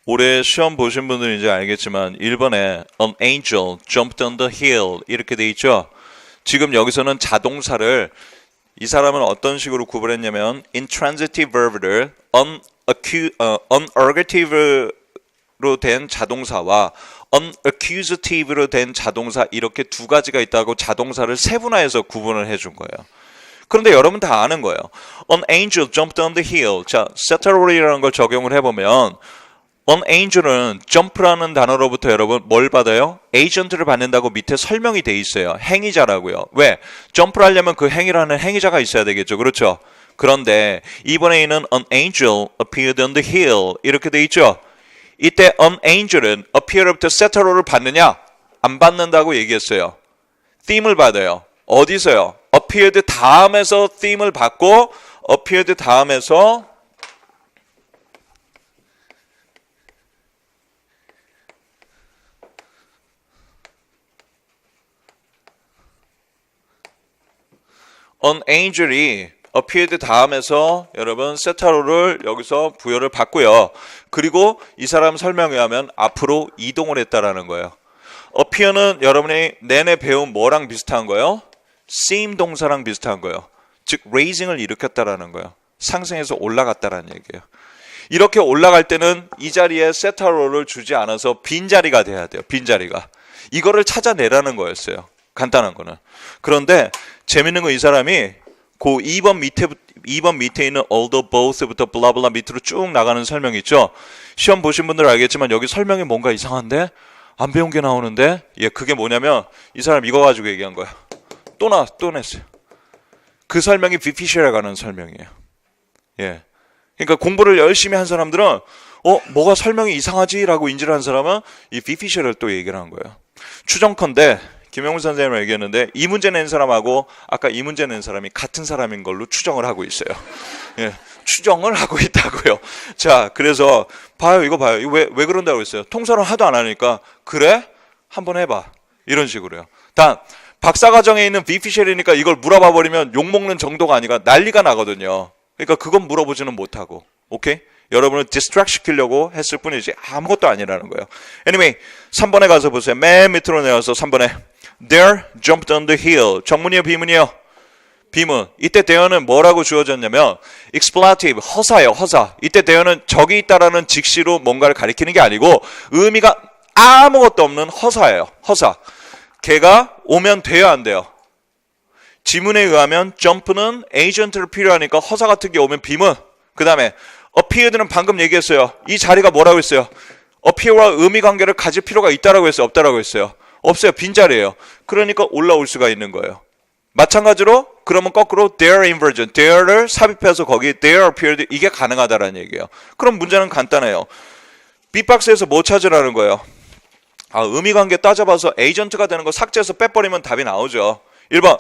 올해 시험 보신 분들은 이제 알겠지만 1번에 An angel jumped on the hill 이렇게 돼 있죠. 지금 여기서는 자동사를 이 사람은 어떤 식으로 구분했냐면 intransitive verb를 unergative로 된 자동사와 unaccusative로 된 자동사 이렇게 두 가지가 있다고 자동사를 세분화해서 구분을 해준 거예요. 그런데 여러분 다 아는 거예요. An angel jumped on the hill. 자, settleri라는 걸 적용을 해보면 An angel은 jump라는 단어로부터 여러분 뭘 받아요? agent를 받는다고 밑에 설명이 돼 있어요. 행위자라고요. 왜? jump를 하려면 그 행위라는 행위자가 있어야 되겠죠. 그렇죠? 그런데 이번에 있는 an angel appeared on the hill 이렇게 돼 있죠. 이때 an angel은 appear부터 settl를 받느냐? 안 받는다고 얘기했어요. theme을 받아요. 어디서요? appeared 다음에서 theme을 받고 appeared 다음에서 an angel이 appeared 다음에서 여러분 세타로를 여기서 부여를 받고요. 그리고 이 사람 설명에 하면 앞으로 이동을 했다라는 거예요. appear는 여러분이 내내 배운 뭐랑 비슷한 거예요? seem 동사랑 비슷한 거예요. 즉 raising을 일으켰다라는 거예요. 상승해서 올라갔다라는 얘기예요. 이렇게 올라갈 때는 이 자리에 세타로를 주지 않아서 빈자리가 돼야 돼요. 빈자리가. 이거를 찾아내라는 거였어요. 간단한 거는. 그런데 재밌는 건 이 사람이 그 2번 밑에 있는 although both부터 블라블라 밑으로 쭉 나가는 설명이 있죠. 시험 보신 분들은 알겠지만 여기 설명이 뭔가 이상한데? 안 배운 게 나오는데? 예, 그게 뭐냐면 이 사람 이거 가지고 얘기한 거야. 또 냈어요. 그 설명이 비피셜에 관한 설명이에요. 예. 그러니까 공부를 열심히 한 사람들은 뭐가 설명이 이상하지? 라고 인지를 한 사람은 이 비피셜을 또 얘기를 한 거예요. 추정컨대 김영훈 선생님이 얘기했는데 이 문제 낸 사람하고 아까 이 문제 낸 사람이 같은 사람인 걸로 추정을 하고 있어요. 예, 추정을 하고 있다고요. 자, 그래서 봐요. 이거 왜 그런다고 했어요. 통설은 하도 안 하니까 그래? 한번 해봐. 이런 식으로요. 단 박사과정에 있는 비피셜이니까 이걸 물어봐 버리면 욕먹는 정도가 아니라 난리가 나거든요. 그러니까 그건 물어보지는 못하고. 오케이? 여러분을 디스트랙 시키려고 했을 뿐이지 아무것도 아니라는 거예요. Anyway, 3번에 가서 보세요. 맨 밑으로 내려서 3번에 There jumped on the hill. 정문이요, 비문이요? 비문. 이때 대어는 뭐라고 주어졌냐면 expletive, 허사예요, 허사. 이때 대어는 저기 있다라는 직시로 뭔가를 가리키는 게 아니고 의미가 아무것도 없는 허사예요. 허사. 걔가 오면 돼요, 안 돼요? 지문에 의하면 jump는 agent를 필요하니까 허사 같은 게 오면 비문. 그 다음에 appeared는 방금 얘기했어요. 이 자리가 뭐라고 했어요? appear와 의미 관계를 가질 필요가 있다라고 했어요? 없다라고 했어요? 없어요. 빈자리예요. 그러니까 올라올 수가 있는 거예요. 마찬가지로 그러면 거꾸로 their inversion, there를 삽입해서 거기 their appeared 이게 가능하다라는 얘기예요. 그럼 문제는 간단해요. B박스에서 뭐 찾으라는 거예요? 의미 관계 따져봐서 에이전트가 되는 거 삭제해서 빼버리면 답이 나오죠. 1번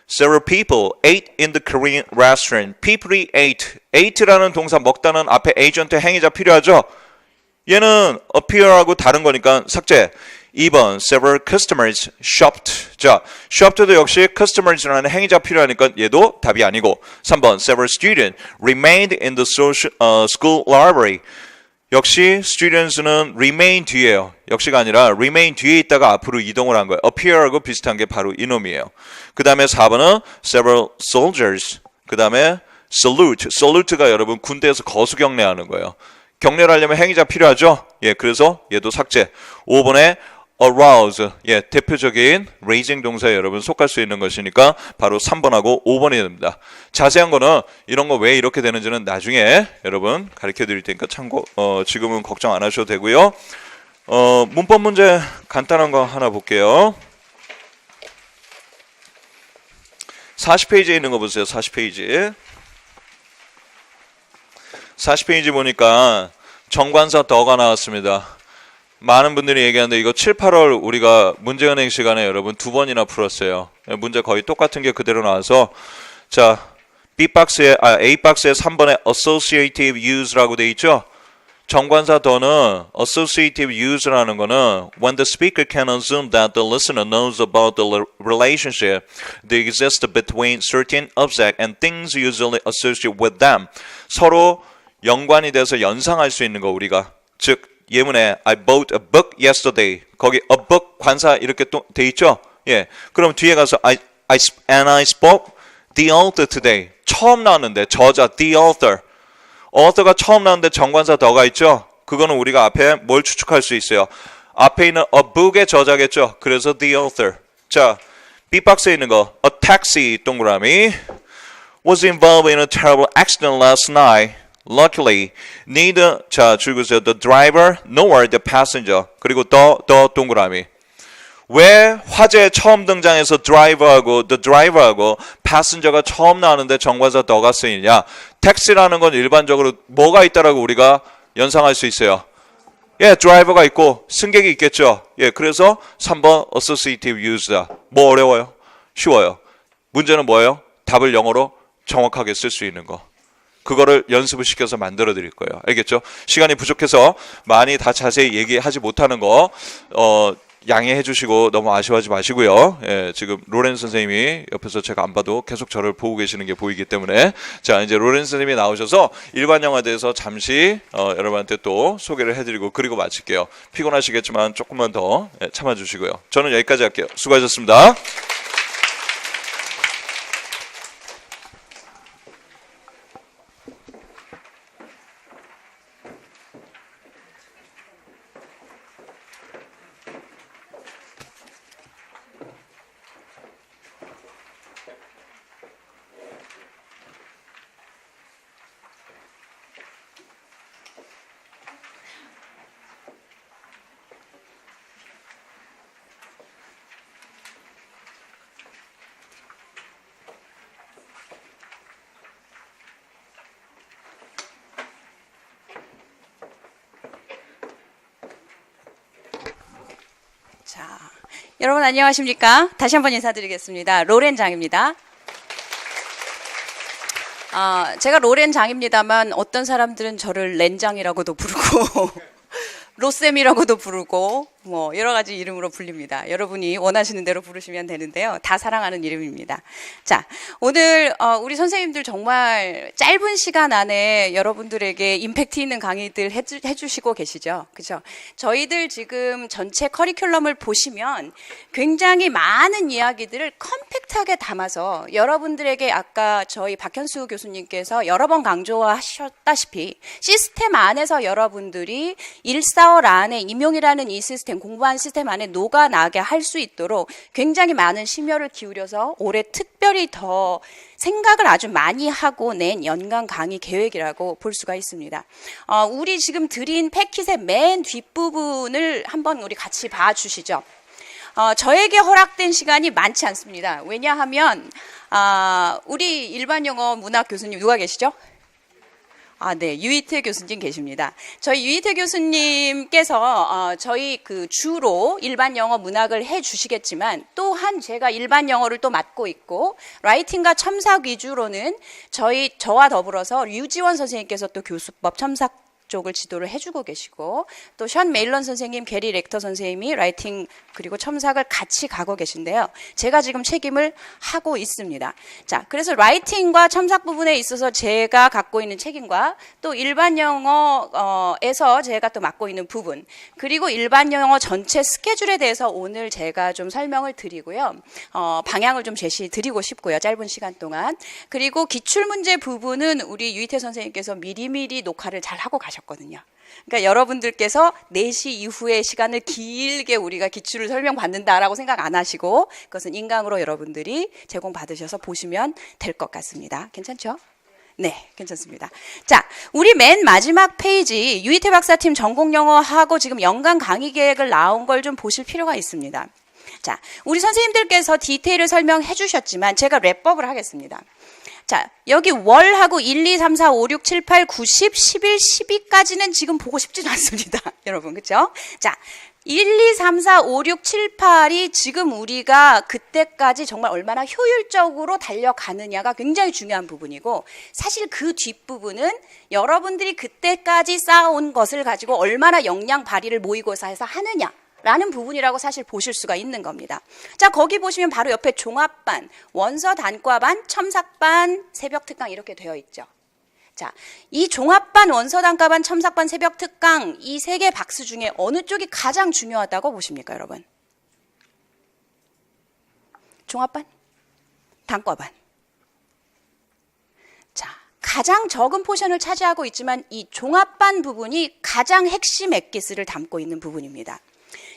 Several people ate in the Korean restaurant. People이 ate. ate라는 동사 먹다는 앞에 agent 행위자 필요하죠? 얘는 appear하고 다른 거니까 삭제. 2번 Several customers shopped. 자, shopped도 역시 customers라는 행위자 필요하니까 얘도 답이 아니고. 3번 Several students remained in the school library. 역시 students는 remain 뒤에요. 역시가 아니라 remain 뒤에 있다가 앞으로 이동을 한 거예요. appear하고 비슷한 게 바로 이놈이에요. 그 다음에 4번은 several soldiers. 그 다음에 salute. salute가 여러분 군대에서 거수 경례하는 거예요. 경례를 하려면 행위자 필요하죠? 예, 그래서 얘도 삭제. 5번에 arouse. 예, 대표적인 raising 동사에 여러분 속할 수 있는 것이니까 바로 3번하고 5번이 됩니다. 자세한 거는 이런 거 왜 이렇게 되는지는 나중에 여러분 가르쳐 드릴 테니까 참고 지금은 걱정 안 하셔도 되고요. 문법 문제 간단한 거 하나 볼게요. 40페이지에 있는 거 보세요. 40페이지. 40페이지 보니까 정관사 더가 나왔습니다. 많은 분들이 얘기하는데 이거 7, 8월 우리가 문제은행 시간에 여러분 2번이나 풀었어요. 문제 거의 똑같은 게 그대로 나와서 자, B박스에 A박스에 3번에 associative use라고 돼 있죠. 정관사 더는 associative use라는 거는 when the speaker can assume that the listener knows about the relationship that exists between certain objects and things usually associated with them. 서로 연관이 돼서 연상할 수 있는 거 우리가 즉 예문에 I bought a book yesterday. 거기 a book 관사 이렇게 또 돼 있죠? 예. 그럼 뒤에 가서 I spoke the author today. 처음 나왔는데 저자 the author. author가 처음 나왔는데 정관사 더가 있죠? 그거는 우리가 앞에 뭘 추측할 수 있어요? 앞에 있는 a book의 저자겠죠? 그래서 the author. 자, B박스에 있는 거 a taxi 동그라미 was involved in a terrible accident last night. Luckily, neither 자 줄거서 the driver nor the passenger 그리고 the 동그라미 왜 화재에 처음 등장해서 the driver하고 passenger가 처음 나오는데 정관사 the가 쓰이냐? 택시라는 건 일반적으로 뭐가 있다라고 우리가 연상할 수 있어요. 예, 드라이버가 있고 승객이 있겠죠. 예, 그래서 3번 associative use다. 뭐 어려워요? 쉬워요. 문제는 뭐예요? 답을 영어로 정확하게 쓸 수 있는 거. 그거를 연습을 시켜서 만들어 드릴 거예요. 알겠죠? 시간이 부족해서 많이 다 자세히 얘기하지 못하는 거 양해해 주시고 너무 아쉬워하지 마시고요. 예, 지금 로렌 선생님이 옆에서 제가 안 봐도 계속 저를 보고 계시는 게 보이기 때문에 자 이제 로렌 선생님이 나오셔서 일반 영화에 대해서 잠시 여러분한테 또 소개를 해드리고 그리고 마칠게요. 피곤하시겠지만 조금만 더 참아주시고요. 저는 여기까지 할게요. 수고하셨습니다. 자, 여러분 안녕하십니까? 다시 한번 인사드리겠습니다. 로렌 장입니다. 제가 로렌 장입니다만 어떤 사람들은 저를 렌장이라고도 부르고 로쌤이라고도 부르고 뭐 여러 가지 이름으로 불립니다. 여러분이 원하시는 대로 부르시면 되는데요. 다 사랑하는 이름입니다. 자, 오늘 우리 선생님들 정말 짧은 시간 안에 여러분들에게 임팩트 있는 강의들 해주시고 계시죠. 그죠? 저희들 지금 전체 커리큘럼을 보시면 굉장히 많은 이야기들을 컴팩트하게 담아서 여러분들에게 아까 저희 박현수 교수님께서 여러 번 강조하셨다시피 시스템 안에서 여러분들이 145 안에 임용이라는 이 시스템 공부한 시스템 안에 녹아나게 할 수 있도록 굉장히 많은 심혈을 기울여서 올해 특별히 더 생각을 아주 많이 하고 낸 연간 강의 계획이라고 볼 수가 있습니다. 우리 지금 드린 패킷의 맨 뒷부분을 한번 우리 같이 봐주시죠. 저에게 허락된 시간이 많지 않습니다. 왜냐하면 우리 일반 영어 문학 교수님 누가 계시죠? 네, 유희태 교수님 계십니다. 저희 유희태 교수님께서 저희 그 주로 일반 영어 문학을 해 주시겠지만 또한 제가 일반 영어를 또 맡고 있고 라이팅과 첨삭 위주로는 저와 더불어서 류지원 선생님께서 또 교수법 첨삭 쪽을 지도를 해주고 계시고 또 션 메일런 선생님, 게리 렉터 선생님이 라이팅 그리고 첨삭을 같이 가고 계신데요. 제가 지금 책임을 하고 있습니다. 자, 그래서 라이팅과 첨삭 부분에 있어서 제가 갖고 있는 책임과 또 일반 영어에서 제가 또 맡고 있는 부분 그리고 일반 영어 전체 스케줄에 대해서 오늘 제가 좀 설명을 드리고요. 방향을 좀 제시 드리고 싶고요. 짧은 시간 동안. 그리고 기출문제 부분은 우리 유희태 선생님께서 미리미리 녹화를 잘 하고 가셨거든요. 그러니까 여러분들께서 4시 이후의 시간을 길게 우리가 기출을 설명받는다라고 생각 안 하시고 그것은 인강으로 여러분들이 제공받으셔서 보시면 될 것 같습니다. 괜찮죠? 네, 괜찮습니다. 자, 우리 맨 마지막 페이지 유희태 박사팀 전공영어하고 지금 연간 강의 계획을 나온 걸 좀 보실 필요가 있습니다. 자, 우리 선생님들께서 디테일을 설명해 주셨지만 제가 랩업을 하겠습니다. 자, 여기 월하고 1, 2, 3, 4, 5, 6, 7, 8, 9, 10, 11, 12까지는 지금 보고 싶지는 않습니다. 여러분, 그쵸? 자, 1, 2, 3, 4, 5, 6, 7, 8이 지금 우리가 그때까지 정말 얼마나 효율적으로 달려가느냐가 굉장히 중요한 부분이고 사실 그 뒷부분은 여러분들이 그때까지 쌓아온 것을 가지고 얼마나 역량 발휘를 모의고사에서 하느냐 라는 부분이라고 사실 보실 수가 있는 겁니다. 자, 거기 보시면 바로 옆에 종합반, 원서 단과반, 첨삭반, 새벽특강 이렇게 되어 있죠. 자, 이 종합반, 원서 단과반, 첨삭반, 새벽특강 이 3개 박스 중에 어느 쪽이 가장 중요하다고 보십니까, 여러분? 종합반? 단과반. 자, 가장 적은 포션을 차지하고 있지만 이 종합반 부분이 가장 핵심 엑기스를 담고 있는 부분입니다.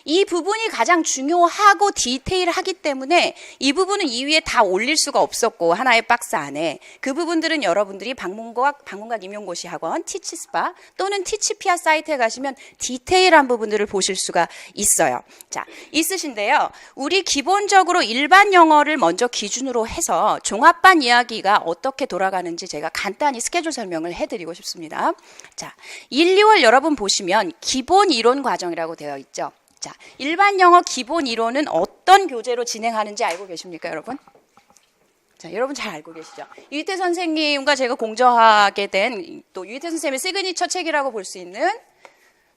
이 부분이 가장 중요하고 디테일하기 때문에 이 부분은 이 위에 다 올릴 수가 없었고 하나의 박스 안에 그 부분들은 여러분들이 방문각 임용고시 학원 티치스파 또는 티치피아 사이트에 가시면 디테일한 부분들을 보실 수가 있어요. 자, 있으신데요. 우리 기본적으로 일반 영어를 먼저 기준으로 해서 종합반 이야기가 어떻게 돌아가는지 제가 간단히 스케줄 설명을 해드리고 싶습니다. 자, 1, 2월 여러분 보시면 기본 이론 과정이라고 되어 있죠. 자, 일반 영어 기본 이론은 어떤 교재로 진행하는지 알고 계십니까, 여러분? 자, 여러분 잘 알고 계시죠? 유희태 선생님과 제가 공저하게 된 또 유희태 선생님의 시그니처 책이라고 볼 수 있는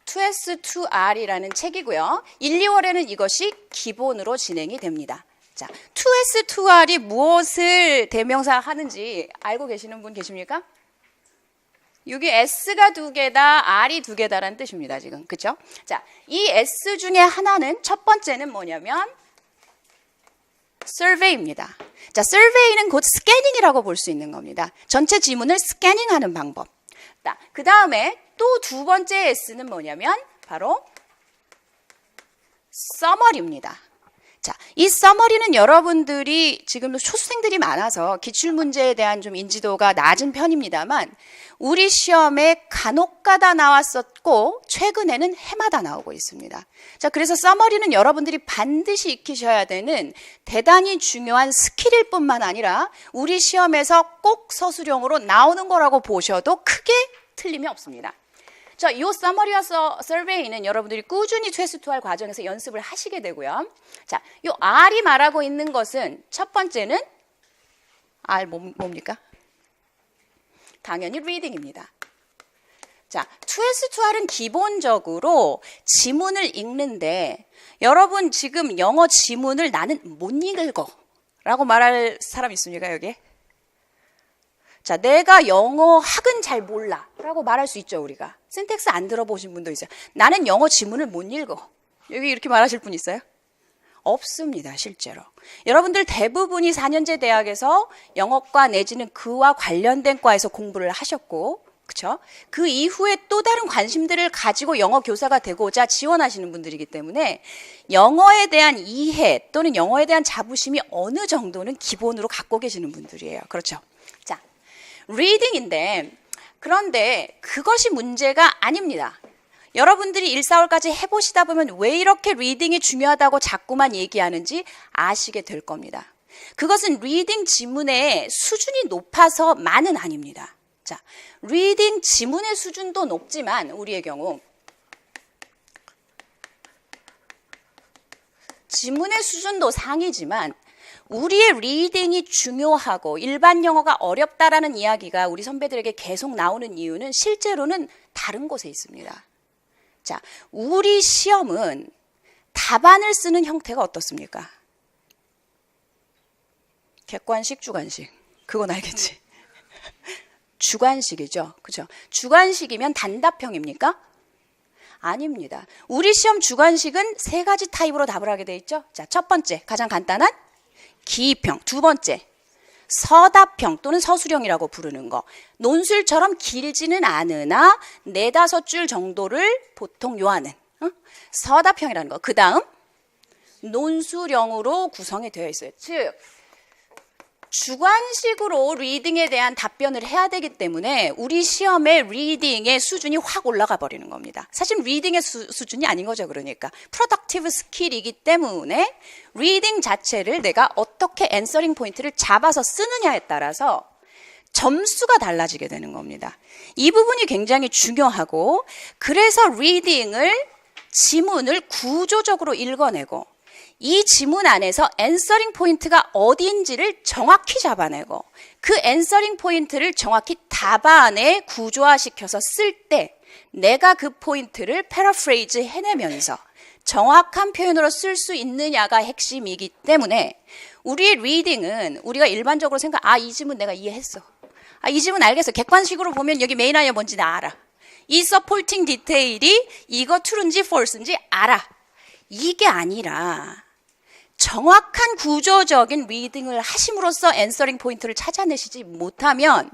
2S2R이라는 책이고요. 1, 2월에는 이것이 기본으로 진행이 됩니다. 자, 2S2R이 무엇을 대명사 하는지 알고 계시는 분 계십니까? 여기 S가 2개다, R이 2개다라는 뜻입니다, 지금. 그쵸? 자, 이 S 중에 하나는 첫 번째는 뭐냐면 survey입니다. 자, survey는 곧 스캐닝이라고 볼 수 있는 겁니다. 전체 지문을 스캐닝하는 방법. 그 다음에 또 두 번째 S는 뭐냐면 바로 summary입니다. 자, 이 서머리는 여러분들이 지금도 초수생들이 많아서 기출문제에 대한 좀 인지도가 낮은 편입니다만 우리 시험에 간혹가다 나왔었고 최근에는 해마다 나오고 있습니다. 자, 그래서 서머리는 여러분들이 반드시 익히셔야 되는 대단히 중요한 스킬일 뿐만 아니라 우리 시험에서 꼭 서술형으로 나오는 거라고 보셔도 크게 틀림이 없습니다. 자, 이 서머리와 서베이는 여러분들이 꾸준히 최수2R 과정에서 연습을 하시게 되고요. 자, 이 R이 말하고 있는 것은 첫 번째는 R 뭡니까? 당연히 reading입니다. 자, 2S2R은 기본적으로 지문을 읽는데 여러분 지금 영어 지문을 나는 못 읽어 라고 말할 사람 있습니까, 여기? 자, 내가 영어 학은 잘 몰라 라고 말할 수 있죠, 우리가. 신텍스 안 들어보신 분도 있어요. 나는 영어 지문을 못 읽어. 여기 이렇게 말하실 분 있어요? 없습니다, 실제로. 여러분들 대부분이 4년제 대학에서 영어과 내지는 그와 관련된 과에서 공부를 하셨고, 그쵸? 그 이후에 또 다른 관심들을 가지고 영어 교사가 되고자 지원하시는 분들이기 때문에 영어에 대한 이해 또는 영어에 대한 자부심이 어느 정도는 기본으로 갖고 계시는 분들이에요. 그렇죠? 자, 리딩인데 그런데 그것이 문제가 아닙니다. 여러분들이 1,4월까지 해보시다 보면 왜 이렇게 리딩이 중요하다고 자꾸만 얘기하는지 아시게 될 겁니다. 그것은 리딩 지문의 수준이 높아서만은 아닙니다. 자, 리딩 지문의 수준도 높지만 우리의 경우 지문의 수준도 상이지만 우리의 리딩이 중요하고 일반 영어가 어렵다라는 이야기가 우리 선배들에게 계속 나오는 이유는 실제로는 다른 곳에 있습니다. 자, 우리 시험은 답안을 쓰는 형태가 어떻습니까? 객관식, 주관식. 그건 알겠지? 주관식이죠. 그죠? 주관식이면 단답형입니까? 아닙니다. 우리 시험 주관식은 3가지 타입으로 답을 하게 돼 있죠. 자, 첫 번째, 가장 간단한 기입형. 두 번째, 서답형 또는 서술형이라고 부르는 거. 논술처럼 길지는 않으나 4-5줄 정도를 보통 요하는 서답형이라는 거. 그 다음 논술형으로 구성이 되어 있어요. 즉 주관식으로 리딩에 대한 답변을 해야 되기 때문에 우리 시험의 리딩의 수준이 확 올라가 버리는 겁니다. 사실 리딩의 수준이 아닌 거죠. 그러니까 프로덕티브 스킬이기 때문에 리딩 자체를 내가 어떻게 앤서링 포인트를 잡아서 쓰느냐에 따라서 점수가 달라지게 되는 겁니다. 이 부분이 굉장히 중요하고, 그래서 리딩을 지문을 구조적으로 읽어내고 이 지문 안에서 앤서링 포인트가 어디인지를 정확히 잡아내고 그 앤서링 포인트를 정확히 답안에 구조화시켜서 쓸 때 내가 그 포인트를 패러프레이즈 해내면서 정확한 표현으로 쓸 수 있느냐가 핵심이기 때문에 우리의 리딩은 우리가 일반적으로 이 지문 내가 이해했어. 이 지문 알겠어. 객관식으로 보면 여기 메인 아이어 뭔지 나 알아. 이 서포팅 디테일이 이거 true인지 false인지 알아. 이게 아니라 정확한 구조적인 리딩을 하심으로써 앤서링 포인트를 찾아내시지 못하면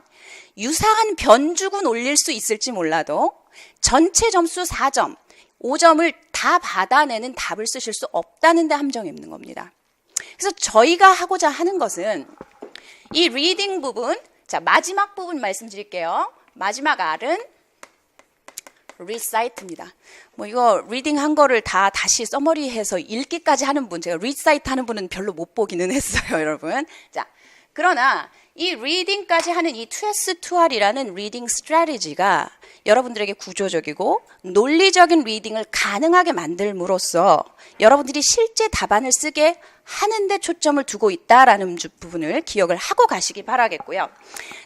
유사한 변주군 올릴 수 있을지 몰라도 전체 점수 4점, 5점을 다 받아내는 답을 쓰실 수 없다는 데 함정이 있는 겁니다. 그래서 저희가 하고자 하는 것은 이 리딩 부분, 자 마지막 부분 말씀드릴게요. 마지막 R은 recite입니다. 이거 리딩 한 거를 다 다시 써머리해서 읽기까지 하는 분, 제가 recite 하는 분은 별로 못 보기는 했어요, 여러분. 자, 그러나 이 리딩까지 하는 이 2S2R이라는 리딩 스트래티지가 여러분들에게 구조적이고 논리적인 리딩을 가능하게 만들므로써 여러분들이 실제 답안을 쓰게 하는데 초점을 두고 있다라는 부분을 기억을 하고 가시기 바라겠고요.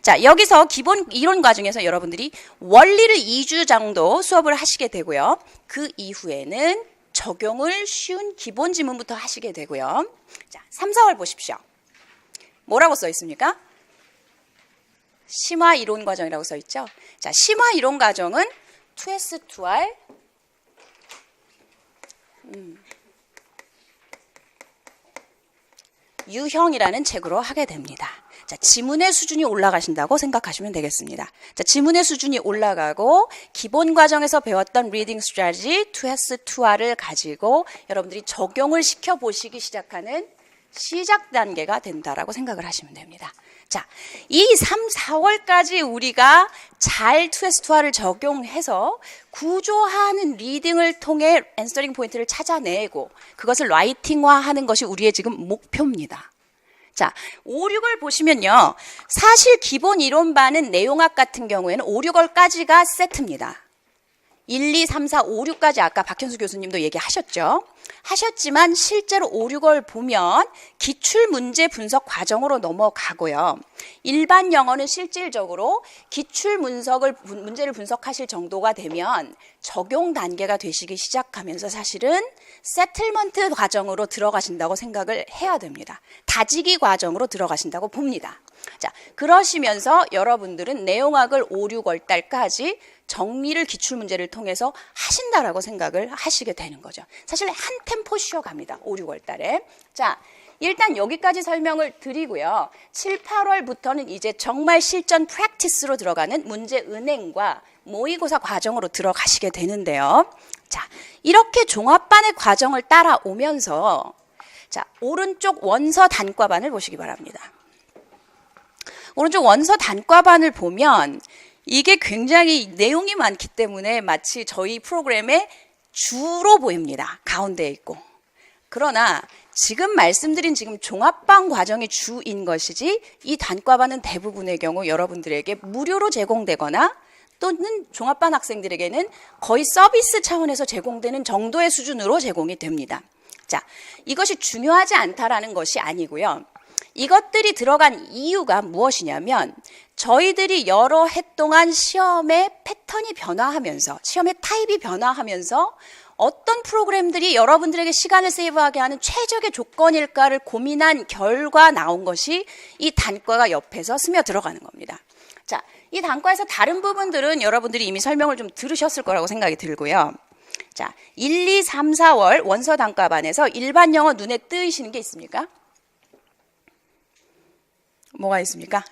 자, 여기서 기본 이론 과정에서 여러분들이 원리를 2주 정도 수업을 하시게 되고요. 그 이후에는 적용을 쉬운 기본 지문부터 하시게 되고요. 자, 3, 4월 보십시오. 뭐라고 써 있습니까? 심화 이론 과정이라고 써 있죠. 자, 심화 이론 과정은 2S2R 유형이라는 책으로 하게 됩니다. 자, 지문의 수준이 올라가신다고 생각하시면 되겠습니다. 자, 지문의 수준이 올라가고 기본 과정에서 배웠던 리딩 스트래티지 2S2R을 가지고 여러분들이 적용을 시켜 보시기 시작하는 시작 단계가 된다라고 생각을 하시면 됩니다. 자, 이 3, 4월까지 우리가 잘 2S2R을 적용해서 구조화하는 리딩을 통해 앤서링 포인트를 찾아내고 그것을 라이팅화하는 것이 우리의 지금 목표입니다. 자, 5, 6월 보시면요. 사실 기본 이론반은 내용학 같은 경우에는 5, 6월까지가 세트입니다. 1, 2, 3, 4, 5, 6까지 아까 박현수 교수님도 얘기하셨죠. 하셨지만 실제로 5, 6월 보면 기출문제 분석 과정으로 넘어가고요. 일반 영어는 실질적으로 문제를 분석하실 정도가 되면 적용 단계가 되시기 시작하면서 사실은 세틀먼트 과정으로 들어가신다고 생각을 해야 됩니다. 다지기 과정으로 들어가신다고 봅니다. 자, 그러시면서 여러분들은 내용학을 5, 6월 달까지 정리를 기출문제를 통해서 하신다라고 생각을 하시게 되는 거죠. 사실 한 템포 쉬어갑니다. 5, 6월 달에. 자, 일단 여기까지 설명을 드리고요. 7, 8월부터는 이제 정말 실전 프랙티스로 들어가는 문제 은행과 모의고사 과정으로 들어가시게 되는데요. 자, 이렇게 종합반의 과정을 따라오면서 자, 오른쪽 원서 단과반을 보시기 바랍니다. 오른쪽 원서 단과반을 보면 이게 굉장히 내용이 많기 때문에 마치 저희 프로그램의 주로 보입니다. 가운데에 있고. 그러나 지금 말씀드린 지금 종합반 과정이 주인 것이지 이 단과반은 대부분의 경우 여러분들에게 무료로 제공되거나 또는 종합반 학생들에게는 거의 서비스 차원에서 제공되는 정도의 수준으로 제공이 됩니다. 자, 이것이 중요하지 않다라는 것이 아니고요. 이것들이 들어간 이유가 무엇이냐면 저희들이 여러 해 동안 시험의 패턴이 변화하면서 시험의 타입이 변화하면서 어떤 프로그램들이 여러분들에게 시간을 세이브하게 하는 최적의 조건일까를 고민한 결과 나온 것이 이 단과가 옆에서 스며들어가는 겁니다. 자, 이 단과에서 다른 부분들은 여러분들이 이미 설명을 좀 들으셨을 거라고 생각이 들고요. 자, 1, 2, 3, 4월 원서 단과반에서 일반 영어 눈에 띄시는 게 있습니까? 뭐가 있습니까?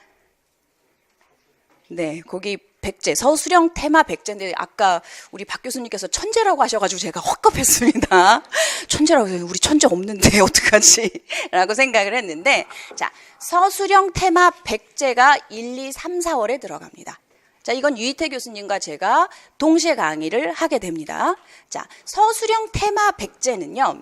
네, 거기 백제, 서술형 테마 백제인데 아까 우리 박 교수님께서 천재라고 하셔가지고 제가 헛겁했습니다. 천재라고 해서 우리 천재 없는데 어떡하지? 라고 생각을 했는데, 자, 서술형 테마 백제가 1, 2, 3, 4월에 들어갑니다. 자, 이건 유희태 교수님과 제가 동시에 강의를 하게 됩니다. 자, 서술형 테마 백제는요,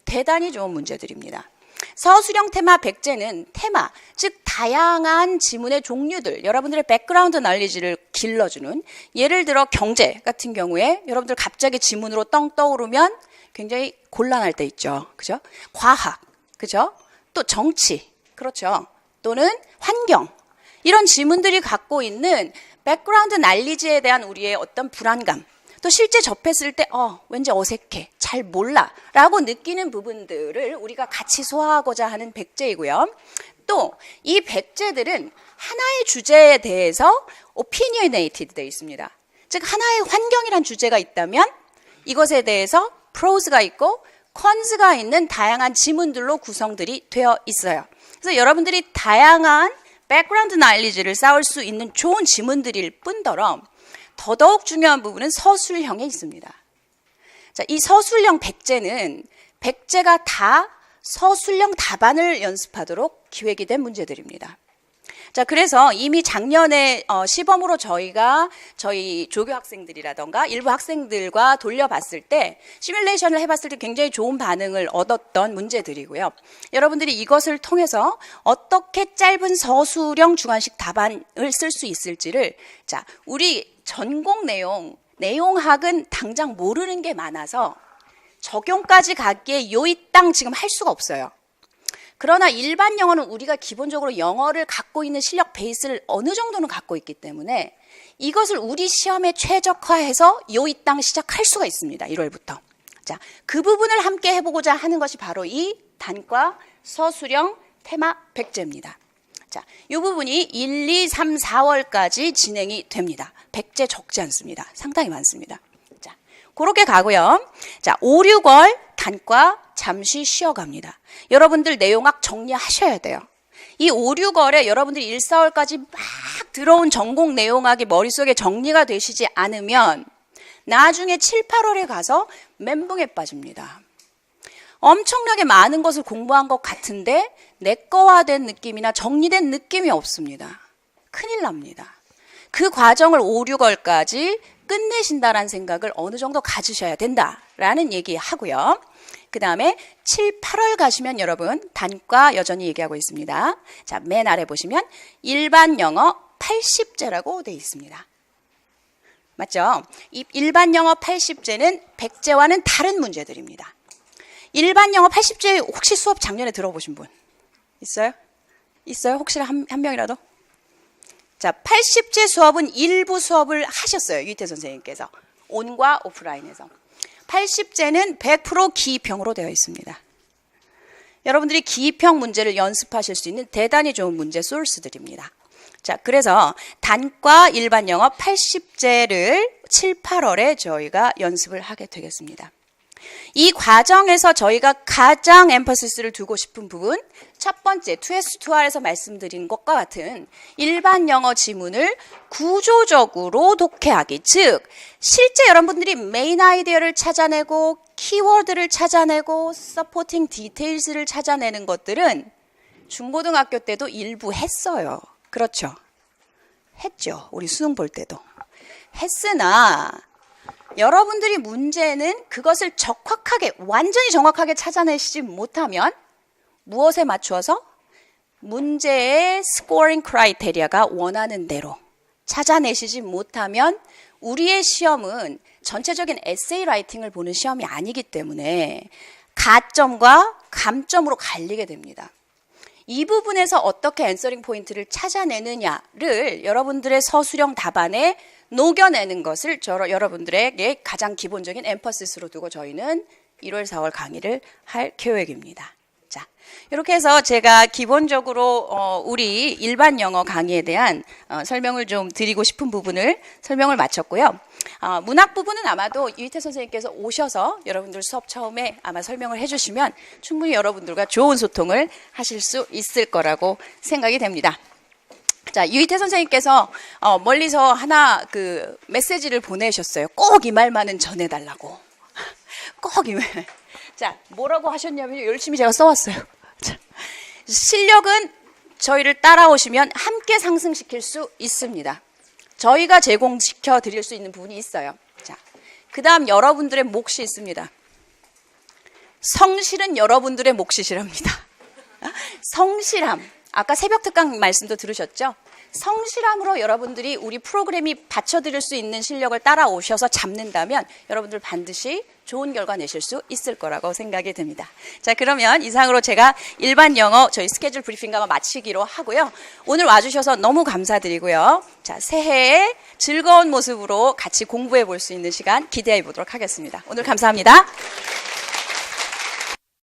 대단히 좋은 문제들입니다. 서술형 테마 백제는 테마, 즉 다양한 지문의 종류들, 여러분들의 백그라운드 날리지를 길러주는, 예를 들어 경제 같은 경우에 여러분들 갑자기 지문으로 떵 떠오르면 굉장히 곤란할 때 있죠. 그죠? 과학, 그죠? 또 정치, 그렇죠? 또는 환경, 이런 지문들이 갖고 있는 백그라운드 날리지에 대한 우리의 어떤 불안감, 또 실제 접했을 때 왠지 어색해, 잘 몰라 라고 느끼는 부분들을 우리가 같이 소화하고자 하는 백제이고요. 또 이 백제들은 하나의 주제에 대해서 opinionated 되어 있습니다. 즉 하나의 환경이란 주제가 있다면 이것에 대해서 프로스가 있고 컨스가 있는 다양한 지문들로 구성들이 되어 있어요. 그래서 여러분들이 다양한 백그라운드 날리지를 쌓을 수 있는 좋은 지문들일 뿐더러 더더욱 중요한 부분은 서술형에 있습니다. 자, 이 서술형 백제는 백제가 다 서술형 답안을 연습하도록 기획이 된 문제들입니다. 자, 그래서 이미 작년에 시범으로 저희 조교 학생들이라던가 일부 학생들과 돌려봤을 때 시뮬레이션을 해봤을 때 굉장히 좋은 반응을 얻었던 문제들이고요. 여러분들이 이것을 통해서 어떻게 짧은 서술형 주관식 답안을 쓸 수 있을지를, 자, 우리 전공 내용학은 당장 모르는 게 많아서 적용까지 가기에 요이 땅 지금 할 수가 없어요. 그러나 일반 영어는 우리가 기본적으로 영어를 갖고 있는 실력 베이스를 어느 정도는 갖고 있기 때문에 이것을 우리 시험에 최적화해서 요이 땅 시작할 수가 있습니다. 1월부터. 자, 그 부분을 함께 해보고자 하는 것이 바로 이 단과 서술형 테마 백제입니다. 자, 이 부분이 1, 2, 3, 4월까지 진행이 됩니다. 백제 적지 않습니다. 상당히 많습니다. 자, 그렇게 가고요. 자, 5, 6월 단과 잠시 쉬어갑니다. 여러분들 내용학 정리하셔야 돼요. 이 5, 6월에 여러분들이 1, 4월까지 막 들어온 전공 내용학이 머릿속에 정리가 되시지 않으면 나중에 7, 8월에 가서 멘붕에 빠집니다. 엄청나게 많은 것을 공부한 것 같은데 내 거화된 느낌이나 정리된 느낌이 없습니다. 큰일 납니다. 그 과정을 5, 6월까지 끝내신다라는 생각을 어느 정도 가지셔야 된다라는 얘기하고요. 그 다음에 7, 8월 가시면 여러분 단과 여전히 얘기하고 있습니다. 자, 맨 아래 보시면 일반 영어 80제라고 되어 있습니다. 맞죠? 이 일반 영어 80제는 백제와는 다른 문제들입니다. 일반 영어 80제 혹시 수업 작년에 들어보신 분 있어요? 있어요? 혹시 한 명이라도? 자, 80제 수업은 일부 수업을 하셨어요. 유희태 선생님께서. 온과 오프라인에서. 80제는 100% 기입형으로 되어 있습니다. 여러분들이 기입형 문제를 연습하실 수 있는 대단히 좋은 문제 소스들입니다. 자, 그래서 단과 일반 영어 80제를 7, 8월에 저희가 연습을 하게 되겠습니다. 이 과정에서 저희가 가장 엠퍼시스를 두고 싶은 부분, 첫 번째 2S2R에서 말씀드린 것과 같은 일반 영어 지문을 구조적으로 독해하기, 즉 실제 여러분들이 메인 아이디어를 찾아내고 키워드를 찾아내고 서포팅 디테일스를 찾아내는 것들은 중고등학교 때도 일부 했어요. 그렇죠? 했죠. 우리 수능 볼 때도. 했으나 여러분들이 문제는 그것을 적확하게, 완전히 정확하게 찾아내시지 못하면 무엇에 맞추어서 문제의 스코어링 크라이테리아가 원하는 대로 찾아내시지 못하면 우리의 시험은 전체적인 에세이 라이팅을 보는 시험이 아니기 때문에 가점과 감점으로 갈리게 됩니다. 이 부분에서 어떻게 앤서링 포인트를 찾아내느냐를 여러분들의 서술형 답안에 녹여내는 것을 여러분들에게 가장 기본적인 엠퍼시스로 두고 저희는 1월, 4월 강의를 할 계획입니다. 자, 이렇게 해서 제가 기본적으로 우리 일반 영어 강의에 대한 설명을 좀 드리고 싶은 부분을 설명을 마쳤고요. 문학 부분은 아마도 유희태 선생님께서 오셔서 여러분들 수업 처음에 아마 설명을 해주시면 충분히 여러분들과 좋은 소통을 하실 수 있을 거라고 생각이 됩니다. 자, 유희태 선생님께서 멀리서 하나 그 메시지를 보내셨어요. 꼭 이 말만은 전해달라고. 꼭 이 말. 자, 뭐라고 하셨냐면 열심히 제가 써왔어요. 자, 실력은 저희를 따라오시면 함께 상승시킬 수 있습니다. 저희가 제공시켜 드릴 수 있는 부분이 있어요. 자, 그 다음 여러분들의 몫이 있습니다. 성실은 여러분들의 몫이시랍니다. 성실함. 아까 새벽 특강 말씀도 들으셨죠? 성실함으로 여러분들이 우리 프로그램이 받쳐드릴 수 있는 실력을 따라오셔서 잡는다면 여러분들 반드시 좋은 결과 내실 수 있을 거라고 생각이 듭니다. 자, 그러면 이상으로 제가 일반 영어 저희 스케줄 브리핑과 마치기로 하고요. 오늘 와주셔서 너무 감사드리고요. 자, 새해에 즐거운 모습으로 같이 공부해 볼 수 있는 시간 기대해 보도록 하겠습니다. 오늘 감사합니다.